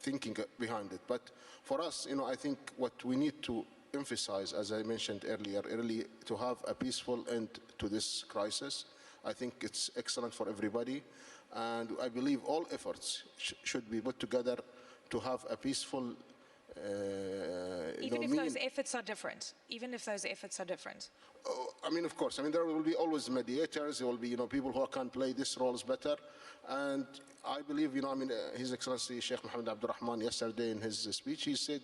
Speaker 11: thinking behind it. But for us, you know, I think what we need to emphasize, as I mentioned earlier, really to have a peaceful end to this crisis. I think it's excellent for everybody, and I believe all efforts should be put together to have a peaceful
Speaker 9: even if those efforts are different,
Speaker 11: I mean, of course. I mean, there will be always mediators. There will be, you know, people who can play these roles better. And I believe, you know, I mean, His Excellency Sheikh Mohammed Abdurrahman yesterday in his speech, he said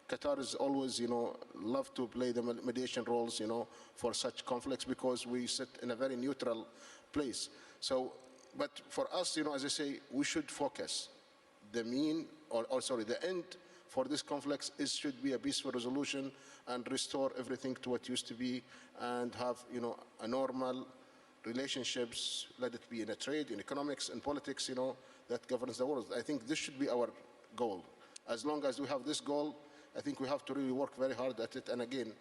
Speaker 11: Qatar is always, you know, love to play the mediation roles, you know, for such conflicts because we sit in a very neutral place. So, but for us, you know, as I say, we should focus. The end for this conflict should be a peaceful resolution and restore everything to what used to be and have, you know, a normal relationships, let it be in a trade, in economics, in politics, you know, that governs the world. I think this should be our goal. As long as we have this goal, I think we have to really work very hard at it. And again,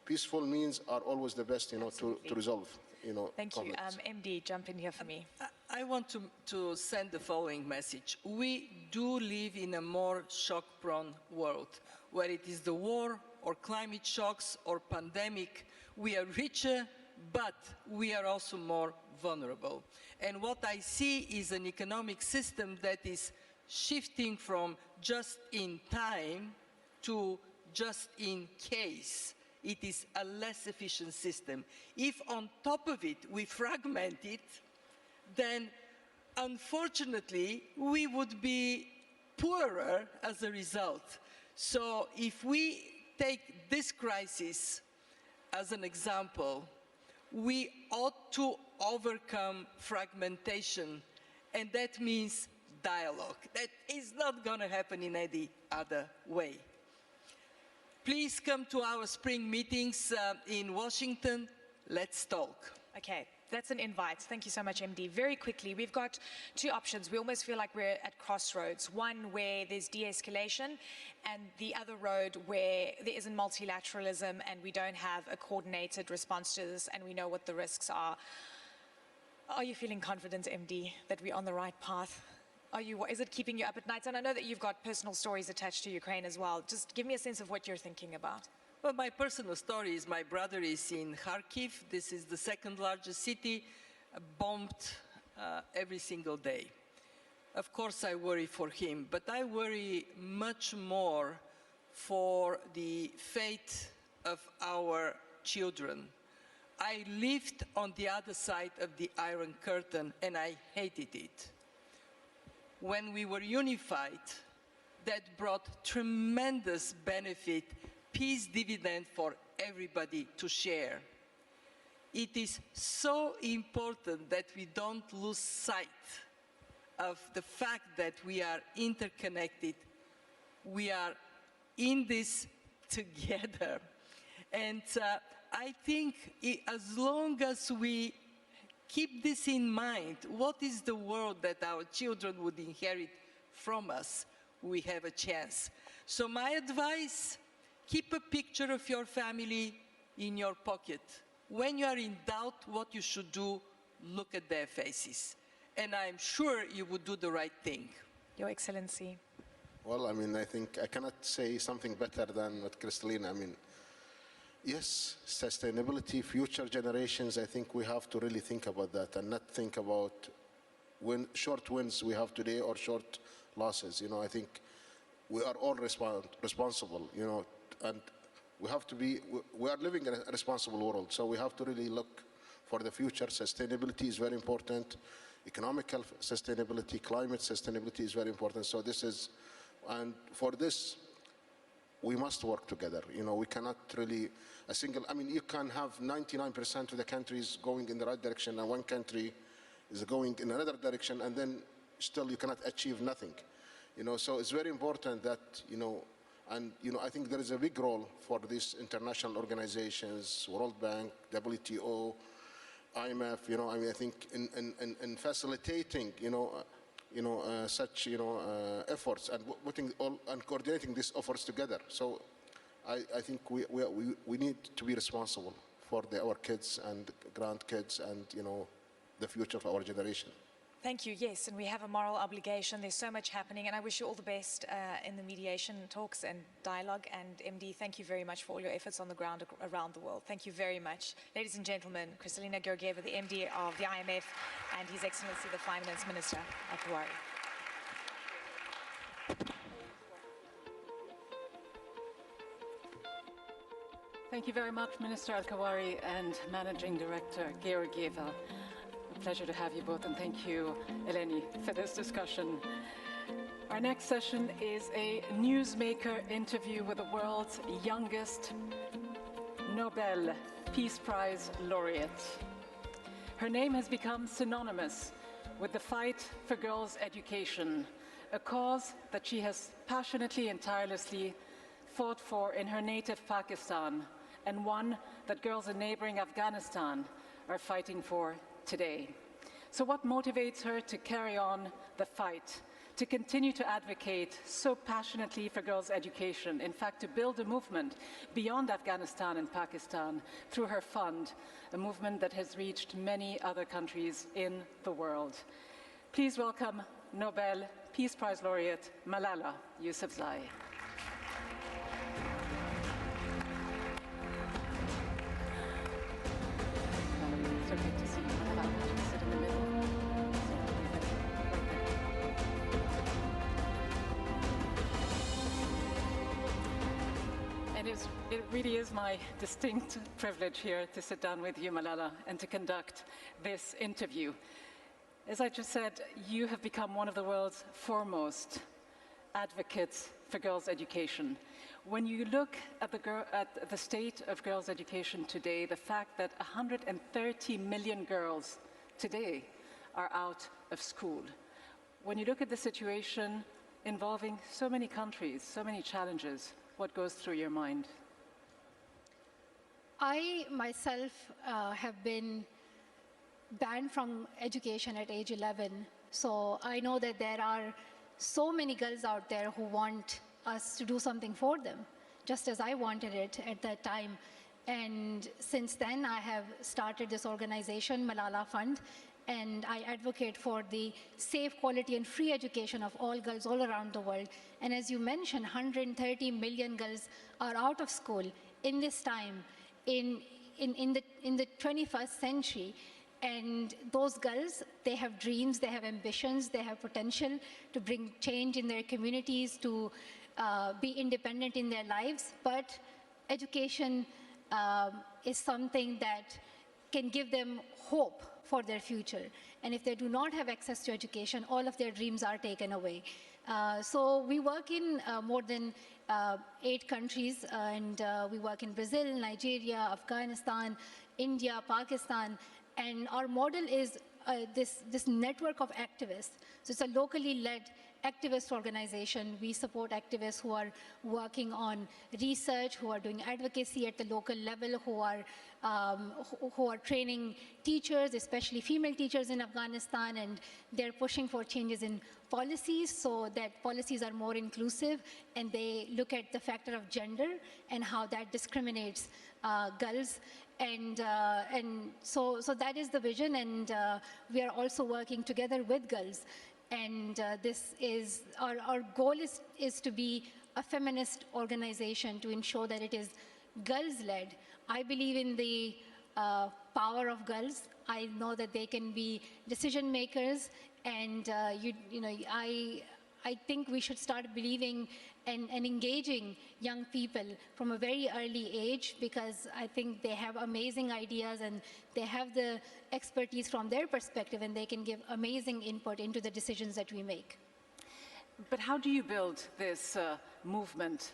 Speaker 11: peaceful means are always the best, you know, to resolve, you know,
Speaker 9: Thank
Speaker 11: conflicts.
Speaker 9: you. MD, jump in here for me.
Speaker 10: I want to send the following message. We do live in a more shock-prone world, where it is the war or climate shocks or pandemic. We are richer, but we are also more vulnerable. And what I see is an economic system that is shifting from just in time to just in case. It is a less efficient system. If on top of it we fragment it, then unfortunately we would be poorer as a result. So if we take this crisis as an example, we ought to overcome fragmentation, and that means dialogue. That is not going to happen in any other way. Please come to our spring meetings in Washington. Let's talk.
Speaker 9: Okay, that's an invite. Thank you so much, MD. Very quickly, we've got two options. We almost feel like we're at crossroads. One where there's de-escalation, and the other road where there isn't multilateralism and we don't have a coordinated response to this and we know what the risks are. Are you feeling confident, MD, that we're on the right path? Is it keeping you up at night? And I know that you've got personal stories attached to Ukraine as well. Just give me a sense of what you're thinking about.
Speaker 10: Well, my personal story is my brother is in Kharkiv. This is the second largest city, bombed every single day. Of course, I worry for him, but I worry much more for the fate of our children. I lived on the other side of the Iron Curtain, and I hated it. When we were unified, that brought tremendous benefit, peace dividend for everybody to share. It is so important that we don't lose sight of the fact that we are interconnected. We are in this together. And I think as long as we keep this in mind. What is the world that our children would inherit from us? We have a chance. So my advice, keep a picture of your family in your pocket. When you are in doubt what you should do, look at their faces. And I'm sure you would do the right thing.
Speaker 9: Your Excellency.
Speaker 11: Well, I mean, I think I cannot say something better than what Kristalina. I mean, yes, sustainability, future generations, I think we have to really think about that and not think about short wins we have today or short losses. You know, I think we are all responsible, you know, and we have to be, we are living in a responsible world, so we have to really look for the future. Sustainability is very important. Economical sustainability, climate sustainability is very important. So this is, and for this, we must work together. You know, we cannot really, I mean, you can have 99% of the countries going in the right direction and one country is going in another direction, and then still you cannot achieve nothing. You know, so it's very important that, you know, and, you know, I think there is a big role for these international organizations, World Bank, WTO, IMF, you know, I mean, I think in facilitating, such, efforts and putting all and coordinating these efforts together. So I think we need to be responsible for our kids and grandkids and, you know, the future of our generation.
Speaker 9: Thank you, yes, and we have a moral obligation. There's so much happening, and I wish you all the best in the mediation talks and dialogue. And MD, thank you very much for all your efforts on the ground around the world. Thank you very much. Ladies and gentlemen, Kristalina Georgieva, the MD of the IMF, and His Excellency the Finance Minister of Kuwait.
Speaker 1: Thank you very much, Minister Al-Kawari and Managing Director Georgieva. A pleasure to have you both, and thank you, Eleni, for this discussion. Our next session is a newsmaker interview with the world's youngest Nobel Peace Prize laureate. Her name has become synonymous with the fight for girls' education, a cause that she has passionately and tirelessly fought for in her native Pakistan, and one that girls in neighboring Afghanistan are fighting for today. So what motivates her to carry on the fight, to continue to advocate so passionately for girls' education, in fact, to build a movement beyond Afghanistan and Pakistan through her fund, a movement that has reached many other countries in the world. Please welcome Nobel Peace Prize laureate Malala Yousafzai. So good to see you. Malala, just sit in the middle. And it really is my distinct privilege here to sit down with you, Malala, and to conduct this interview. As I just said, you have become one of the world's foremost advocates for girls' education. When you look at the state of girls' education today, the fact that 130 million girls today are out of school, when you look at the situation involving so many countries, so many challenges, what goes through your mind?
Speaker 12: I myself have been banned from education at age 11, so I know that there are so many girls out there who want us to do something for them, just as I wanted it at that time. And since then, I have started this organization, Malala Fund, and I advocate for the safe, quality, and free education of all girls all around the world. And as you mentioned, 130 million girls are out of school in this time, in the 21st century. And those girls, they have dreams, they have ambitions, they have potential to bring change in their communities, to be independent in their lives. But education is something that can give them hope for their future. And if they do not have access to education, all of their dreams are taken away. So we work in more than 8 countries, and we work in Brazil, Nigeria, Afghanistan, India, Pakistan. And our model is this network of activists. So it's a locally led activist organization. We support activists who are working on research, who are doing advocacy at the local level, who are training teachers, especially female teachers in Afghanistan, and they're pushing for changes in policies so that policies are more inclusive, and they look at the factor of gender and how that discriminates girls. And so that is the vision, and we are also working together with girls. And this is, our goal is to be a feminist organization to ensure that it is girls-led. I believe in the power of girls. I know that they can be decision makers, and I think we should start believing and engaging young people from a very early age, because I think they have amazing ideas and they have the expertise from their perspective, and they can give amazing input into the decisions that we make.
Speaker 1: But how do you build this movement,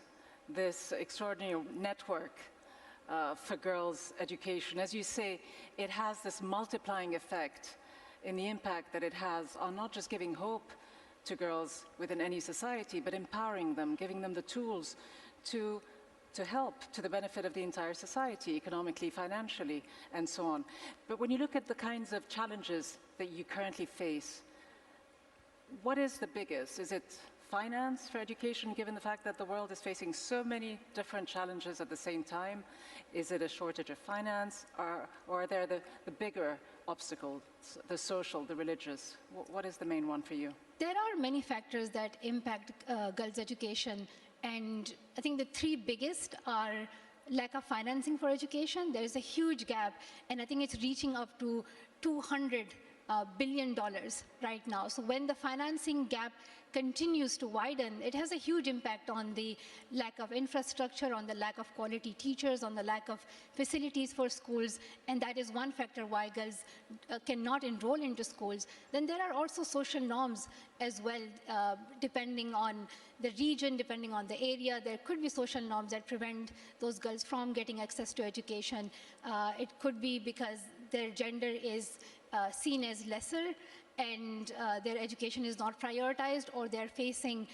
Speaker 1: this extraordinary network for girls' education? As you say, it has this multiplying effect in the impact that it has on not just giving hope to girls within any society, but empowering them, giving them the tools to help to the benefit of the entire society, economically, financially, and so on. But when you look at the kinds of challenges that you currently face, what is the biggest? Is it finance for education, given the fact that the world is facing so many different challenges at the same time? Is it a shortage of finance, or are there the bigger obstacles, the social, the religious? What is the main one for you?
Speaker 12: There are many factors that impact girls' education, and I think the three biggest are lack of financing for education. There is a huge gap, and I think it's reaching up to $200 billion right now. So when the financing gap continues to widen, it has a huge impact on the lack of infrastructure, on the lack of quality teachers, on the lack of facilities for schools, and that is one factor why girls cannot enroll into schools. Then there are also social norms as well, depending on the region, depending on the area. There could be social norms that prevent those girls from getting access to education. It could be because their gender is seen as lesser, and their education is not prioritized, or they're facing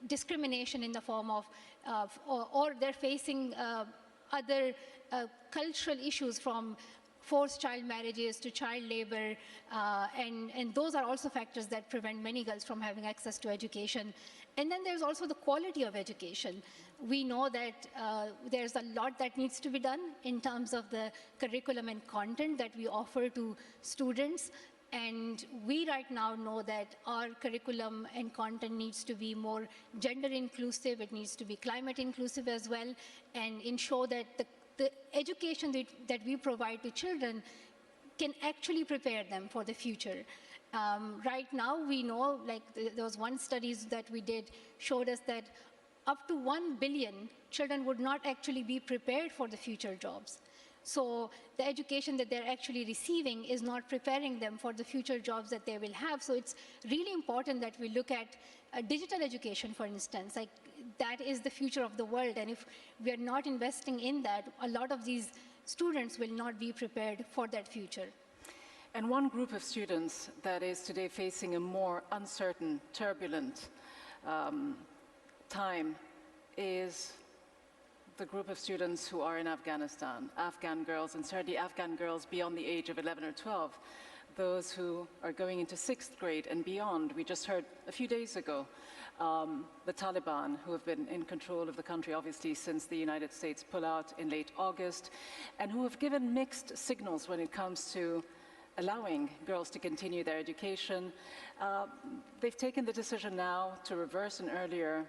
Speaker 12: discrimination in the form of, or they're facing other cultural issues, from forced child marriages to child labor, and those are also factors that prevent many girls from having access to education. And then there's also the quality of education. We know that there's a lot that needs to be done in terms of the curriculum and content that we offer to students. And we right now know that our curriculum and content needs to be more gender inclusive. It needs to be climate inclusive as well, and ensure that the education that we provide to children can actually prepare them for the future. Right now, we know, like there was one studies that we did showed us that up to 1 billion children would not actually be prepared for the future jobs. So the education that they're actually receiving is not preparing them for the future jobs that they will have. So it's really important that we look at digital education, for instance. Like, that is the future of the world. And if we are not investing in that, a lot of these students will not be prepared for that future.
Speaker 1: And one group of students that is today facing a more uncertain, turbulent time is the group of students who are in Afghanistan, Afghan girls, and certainly Afghan girls beyond the age of 11 or 12, those who are going into 6th grade and beyond. We just heard a few days ago the Taliban, who have been in control of the country, obviously, since the United States pulled out in late August, and who have given mixed signals when it comes to allowing girls to continue their education. They've taken the decision now to reverse an earlier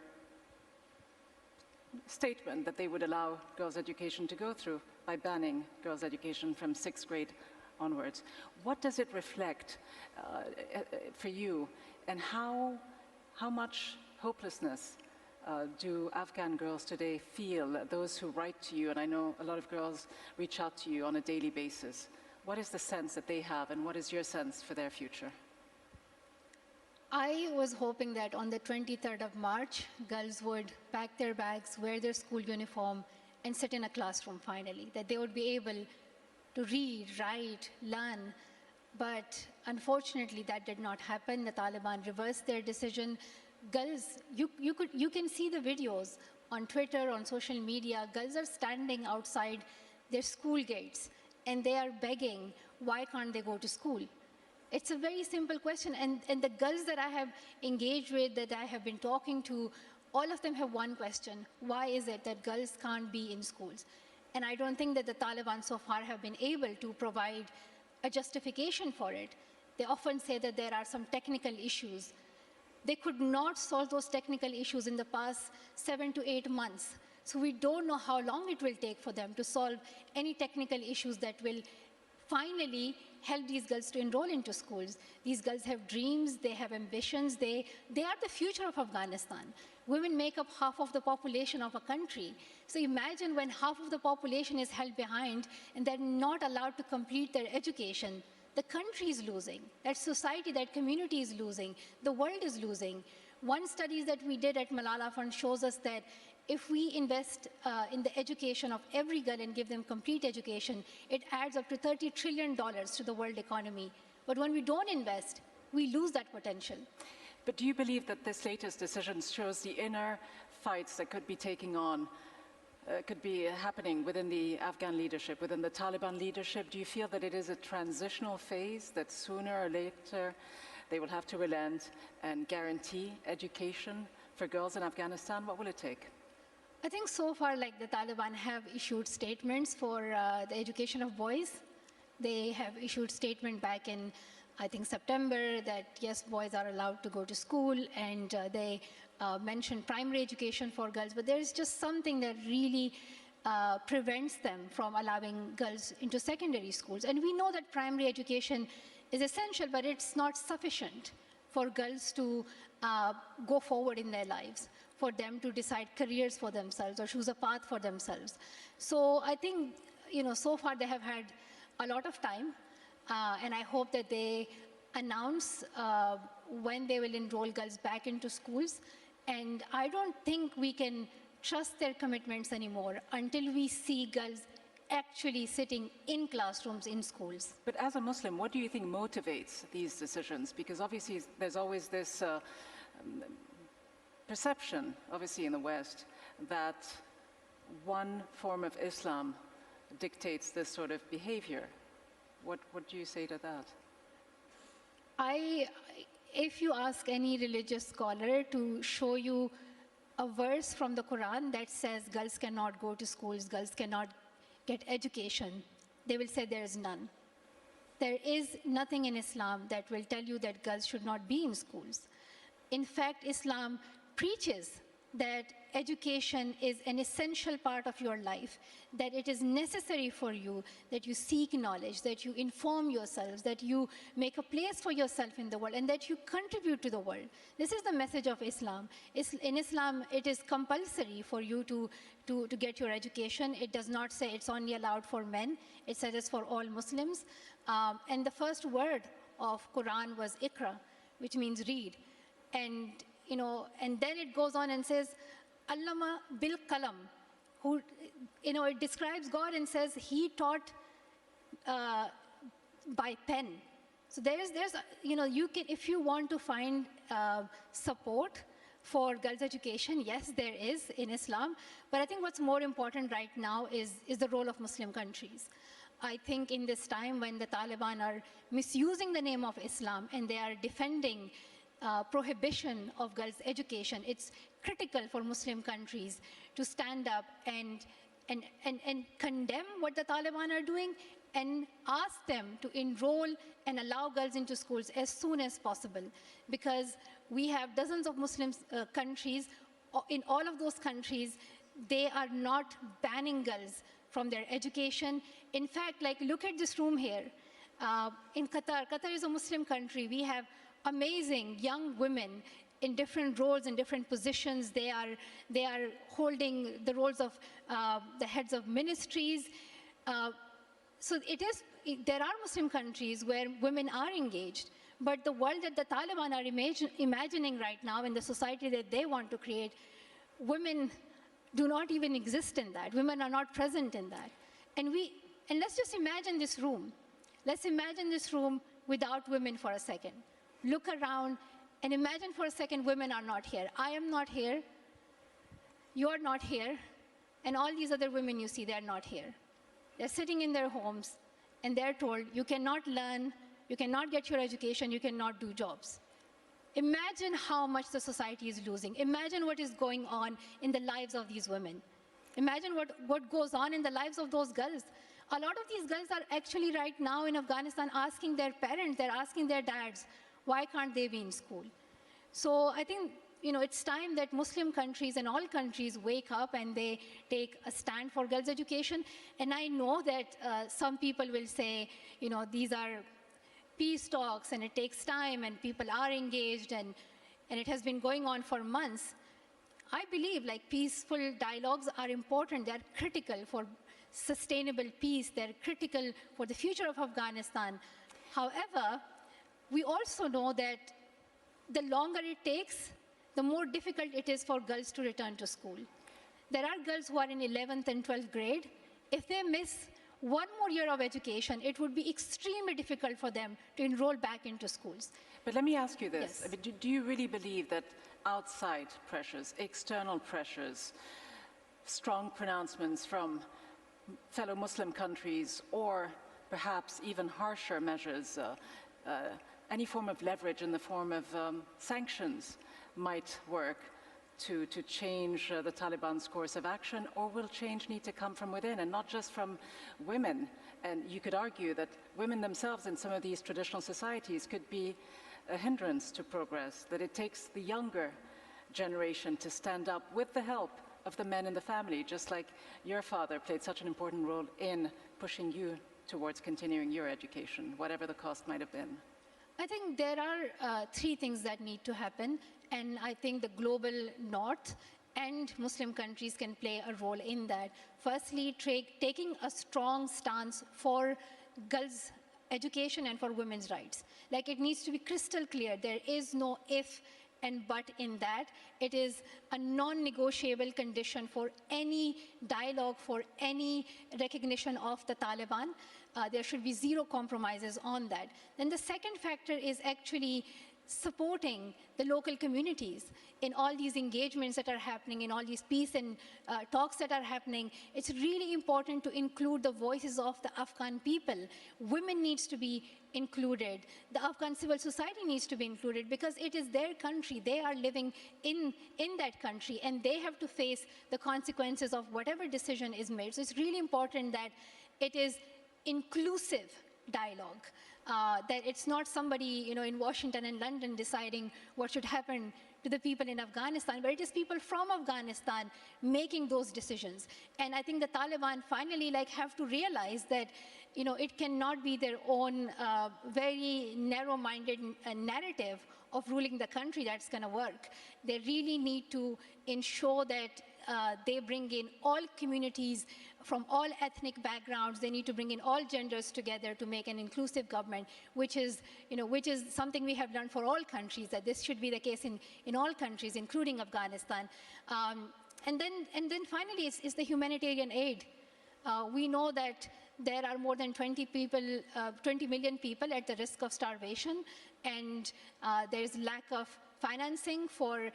Speaker 1: statement that they would allow girls' education to go through by banning girls' education from 6th grade onwards. What does it reflect for you, and how much hopelessness do Afghan girls today feel, those who write to you, and I know a lot of girls reach out to you on a daily basis? What is the sense that they have, and what is your sense for their future?
Speaker 12: I was hoping that on the 23rd of March, girls would pack their bags, wear their school uniform, and sit in a classroom finally, that they would be able to read, write, learn. But unfortunately, that did not happen. The Taliban reversed their decision. Girls, you can see the videos on Twitter, on social media. Girls are standing outside their school gates, and they are begging, why can't they go to school? It's a very simple question. And the girls that I have engaged with, that I have been talking to, all of them have one question: why is it that girls can't be in schools? And I don't think that the Taliban so far have been able to provide a justification for it. They often say that there are some technical issues. They could not solve those technical issues in the past 7 to 8 months. So we don't know how long it will take for them to solve any technical issues that will finally help these girls to enroll into schools. These girls have dreams, they have ambitions, they are the future of Afghanistan. Women make up half of the population of a country. So imagine when half of the population is held behind and they're not allowed to complete their education. The country is losing, that society, that community is losing, the world is losing. One study that we did at Malala Fund shows us that if we invest in the education of every girl and give them complete education, it adds up to $30 trillion to the world economy. But when we don't invest, we lose that potential.
Speaker 1: But do you believe that this latest decision shows the inner fights that could be taking on, could be happening within the Afghan leadership, within the Taliban leadership? Do you feel that it is a transitional phase, that sooner or later they will have to relent and guarantee education for girls in Afghanistan? What will it take?
Speaker 12: I think so far, like, the Taliban have issued statements for the education of boys. They have issued statement back in, I think, September, that yes, boys are allowed to go to school, and they mentioned primary education for girls, but there is just something that really prevents them from allowing girls into secondary schools. And we know that primary education is essential, but it's not sufficient for girls to go forward in their lives, for them to decide careers for themselves or choose a path for themselves. So I think, so far they have had a lot of time, and I hope that they announce when they will enroll girls back into schools. And I don't think we can trust their commitments anymore until we see girls actually sitting in classrooms in schools.
Speaker 1: But as a Muslim, what do you think motivates these decisions? Because obviously there's always this perception, obviously in the West, that one form of Islam dictates this sort of behavior. What do you say to that?
Speaker 12: If you ask any religious scholar to show you a verse from the Quran that says girls cannot go to schools, girls cannot get education, they will say there is none. There is nothing in Islam that will tell you that girls should not be in schools. In fact, Islam preaches that education is an essential part of your life, that it is necessary for you, that you seek knowledge, that you inform yourselves, that you make a place for yourself in the world, and that you contribute to the world. This is the message of Islam. In Islam, it is compulsory for you to get your education. It does not say it's only allowed for men. It says it's for all Muslims. And the first word of Quran was Iqra, which means read. And then it goes on and says, Allama bil qalam, who, it describes God and says he taught by pen. So there's you can, if you want to find support for girls' education, yes, there is in Islam. But I think what's more important right now is the role of Muslim countries. I think in this time when the Taliban are misusing the name of Islam and they are defending prohibition of girls' education, it's critical for Muslim countries to stand up and condemn what the Taliban are doing and ask them to enroll and allow girls into schools as soon as possible. Because we have dozens of Muslim countries. In all of those countries, they are not banning girls from their education. In fact, look at this room here. In Qatar is a Muslim country. We have amazing young women in different roles, in different positions. They are holding the roles of the heads of ministries. So there are Muslim countries where women are engaged, but the world that the Taliban are imagining right now in the society that they want to create, women do not even exist in that. Women are not present in that. And let's just imagine this room. Let's imagine this room without women for a second. Look around and imagine for a second women are not here. I am not here. You are not here. And all these other women you see, they are not here. They're sitting in their homes and they're told, you cannot learn, you cannot get your education, you cannot do jobs. Imagine how much the society is losing. Imagine what is going on in the lives of these women. Imagine what goes on in the lives of those girls. A lot of these girls are actually right now in Afghanistan asking their parents, they're asking their dads, why can't they be in school? So I think it's time that Muslim countries and all countries wake up and they take a stand for girls' education. And I know that some people will say, these are peace talks and it takes time and people are engaged and it has been going on for months. I believe peaceful dialogues are important. They're critical for sustainable peace. They're critical for the future of Afghanistan. However, we also know that the longer it takes, the more difficult it is for girls to return to school. There are girls who are in 11th and 12th grade. If they miss one more year of education, it would be extremely difficult for them to enroll back into schools.
Speaker 1: But let me ask you this.
Speaker 12: Yes.
Speaker 1: I mean, do you really believe that outside pressures, external pressures, strong pronouncements from fellow Muslim countries, or perhaps even harsher measures, any form of leverage in the form of sanctions might work to change the Taliban's course of action, or will change need to come from within and not just from women? And you could argue that women themselves in some of these traditional societies could be a hindrance to progress, that it takes the younger generation to stand up with the help of the men in the family, just like your father played such an important role in pushing you towards continuing your education, whatever the cost might have been.
Speaker 12: I think there are three things that need to happen, and I think the global north and Muslim countries can play a role in that. Firstly, taking a strong stance for girls' education and for women's rights. It needs to be crystal clear. There is no if and but in that. It is a non-negotiable condition for any dialogue, for any recognition of the Taliban. There should be zero compromises on that. Then the second factor is actually supporting the local communities in all these engagements that are happening, in all these peace and talks that are happening. It's really important to include the voices of the Afghan people. Women needs to be included. The Afghan civil society needs to be included because it is their country. They are living in that country and they have to face the consequences of whatever decision is made. So it's really important that it is inclusive dialogue. That it's not somebody in Washington and London deciding what should happen to the people in Afghanistan, but it is people from Afghanistan making those decisions. And I think the Taliban finally have to realize that it cannot be their own very narrow-minded narrative of ruling the country that's going to work. They really need to ensure that they bring in all communities from all ethnic backgrounds. They need to bring in all genders together to make an inclusive government, which is something we have learned for all countries, that this should be the case in all countries, including Afghanistan. And then finally, is the humanitarian aid. We know that there are more than 20 million people at the risk of starvation, and there's lack of financing for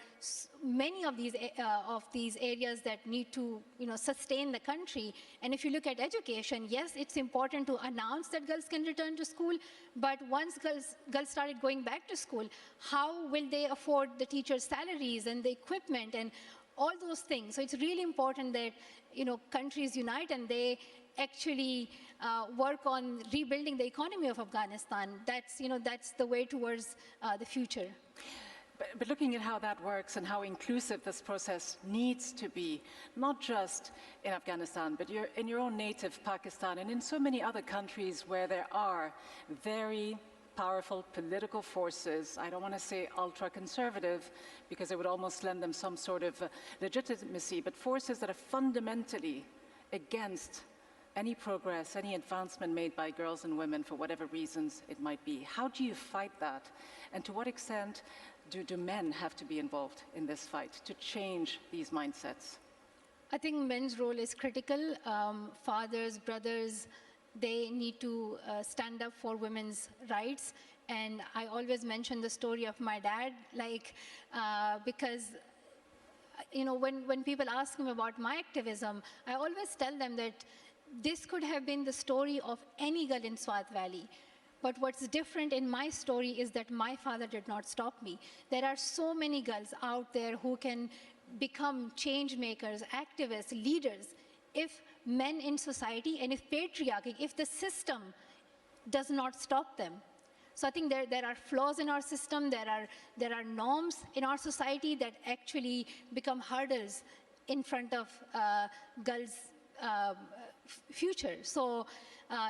Speaker 12: many of these areas that need to sustain the country. And if you look at education, yes, it's important to announce that girls can return to school, but once girls started going back to school, how will they afford the teachers' salaries and the equipment and all those things? So it's really important that countries unite and they actually work on rebuilding the economy of Afghanistan. That's the way towards the future.
Speaker 1: But looking at how that works and how inclusive this process needs to be, not just in Afghanistan, but in your own native Pakistan and in so many other countries where there are very powerful political forces, I don't want to say ultra-conservative because it would almost lend them some sort of legitimacy, but forces that are fundamentally against any progress, any advancement made by girls and women for whatever reasons it might be. How do you fight that? And to what extent do men have to be involved in this fight to change these mindsets?
Speaker 12: I think men's role is critical. Fathers, brothers, they need to stand up for women's rights. And I always mention the story of my dad, like, because when people ask me about my activism, I always tell them that this could have been the story of any girl in Swat Valley. But what's different in my story is that my father did not stop me. There are so many girls out there who can become change makers, activists, leaders, if men in society and if patriarchy, if the system does not stop them. So I think there are flaws in our system, there are norms in our society that actually become hurdles in front of girls' future. So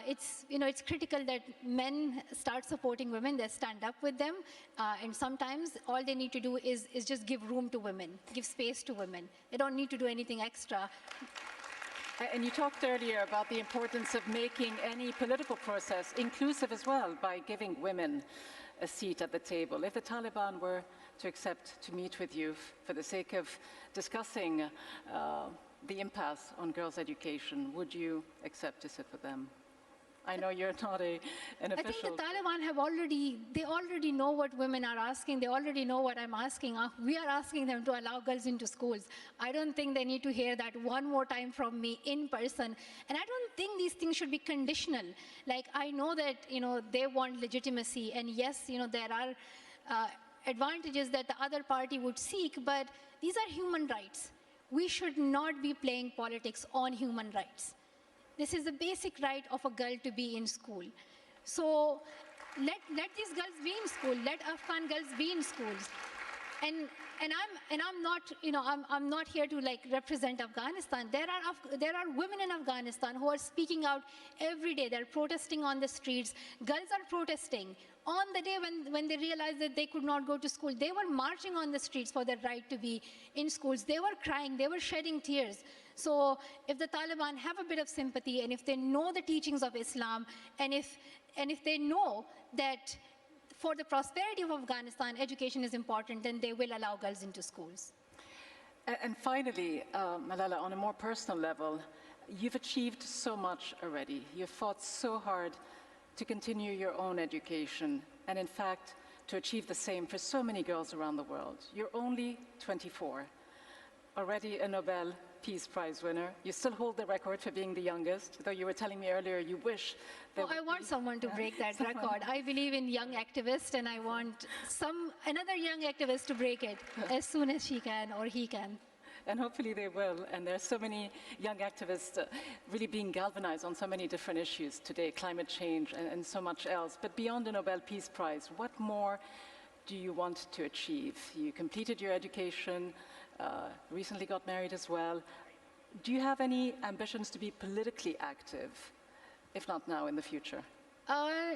Speaker 12: it's critical that men start supporting women, they stand up with them, and sometimes all they need to do is just give room to women, give space to women. They don't need to do anything extra.
Speaker 1: And you talked earlier about the importance of making any political process inclusive as well by giving women a seat at the table. If the Taliban were to accept to meet with you for the sake of discussing the impasse on girls' education, would you accept to sit with them? I know you're not an official.
Speaker 12: I think the Taliban they already know what women are asking. They already know what I'm asking. We are asking them to allow girls into schools. I don't think they need to hear that one more time from me in person. And I don't think these things should be conditional. Like, I know that, they want legitimacy. And yes, there are advantages that the other party would seek, but these are human rights. We should not be playing politics on human rights. This is the basic right of a girl to be in school. So let these girls be in school. Let Afghan girls be in schools. And I'm not, I'm not here to represent Afghanistan. There are women in Afghanistan who are speaking out every day. They're protesting on the streets. Girls are protesting. On the day when they realized that they could not go to school, they were marching on the streets for their right to be in schools. They were crying. They were shedding tears. So if the Taliban have a bit of sympathy, and if they know the teachings of Islam, and if they know that for the prosperity of Afghanistan, education is important, then they will allow girls into schools.
Speaker 1: And finally, Malala, on a more personal level, you've achieved so much already. You've fought so hard to continue your own education, and in fact, to achieve the same for so many girls around the world. You're only 24, already a Nobel Peace Prize winner. You still hold the record for being the youngest, though you were telling me earlier you wish that...
Speaker 12: I want someone to break that record. I believe in young activists, and I want another young activist to break it as soon as she can or he can.
Speaker 1: And hopefully they will. And there are so many young activists really being galvanized on so many different issues today, climate change and so much else. But beyond the Nobel Peace Prize, what more do you want to achieve? You completed your education, recently got married as well. Do you have any ambitions to be politically active, if not now, in the future?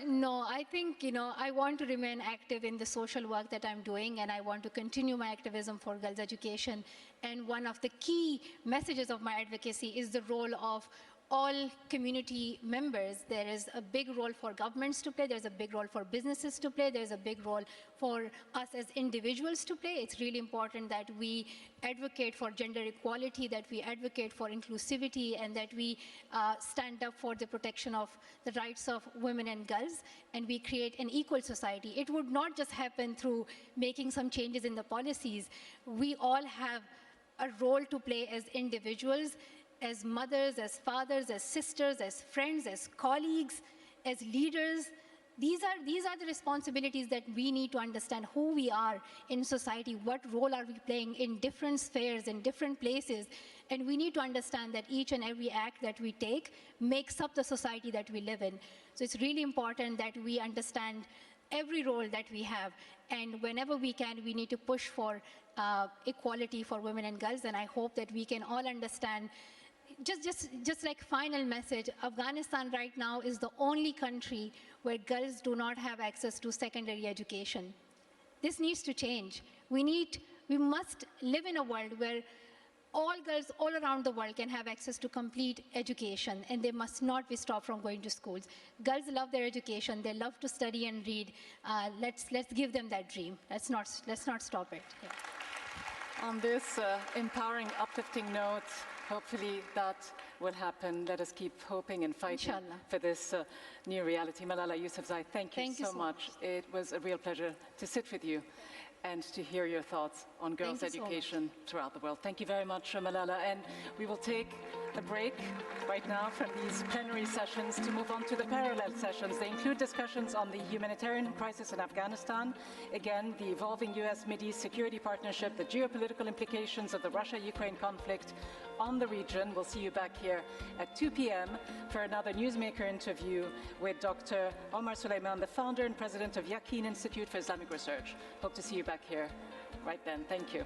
Speaker 12: No, I think, I want to remain active in the social work that I'm doing, and I want to continue my activism for girls' education. And one of the key messages of my advocacy is the role of all community members. There is a big role for governments to play. There's a big role for businesses to play. There's a big role for us as individuals to play. It's really important that we advocate for gender equality, that we advocate for inclusivity, and that we stand up for the protection of the rights of women and girls, and we create an equal society. It would not just happen through making some changes in the policies. We all have a role to play as individuals, as mothers, as fathers, as sisters, as friends, as colleagues, as leaders. These are the responsibilities that we need to understand who we are in society, what role are we playing in different spheres, in different places, and we need to understand that each and every act that we take makes up the society that we live in. So it's really important that we understand every role that we have, and whenever we can, we need to push for equality for women and girls, and I hope that we can all understand. Just like final message, Afghanistan right now is the only country where girls do not have access to secondary education. This needs to change. We must live in a world where all girls all around the world can have access to complete education, and they must not be stopped from going to schools. Girls love their education. They love to study and read. Let's give them that dream. Let's not stop it. Yeah.
Speaker 1: On this empowering, uplifting note, Hopefully that will happen. Let us keep hoping and fighting
Speaker 12: Inshallah.
Speaker 1: for this new reality. Malala Yousafzai, thank you so much. It was a real pleasure to sit with you and to hear your thoughts on girls' education throughout the world. Thank you very much, Malala. And we will take a break right now from these plenary sessions to move on to the parallel sessions. They include discussions on the humanitarian crisis in Afghanistan, again, the evolving US-Mideast security partnership, the geopolitical implications of the Russia-Ukraine conflict on the region. We'll see you back here at 2 p.m. for another Newsmaker interview with Dr. Omar Suleiman, the founder and president of Yaqeen Institute for Islamic Research. Hope to see you back here right then. Thank you.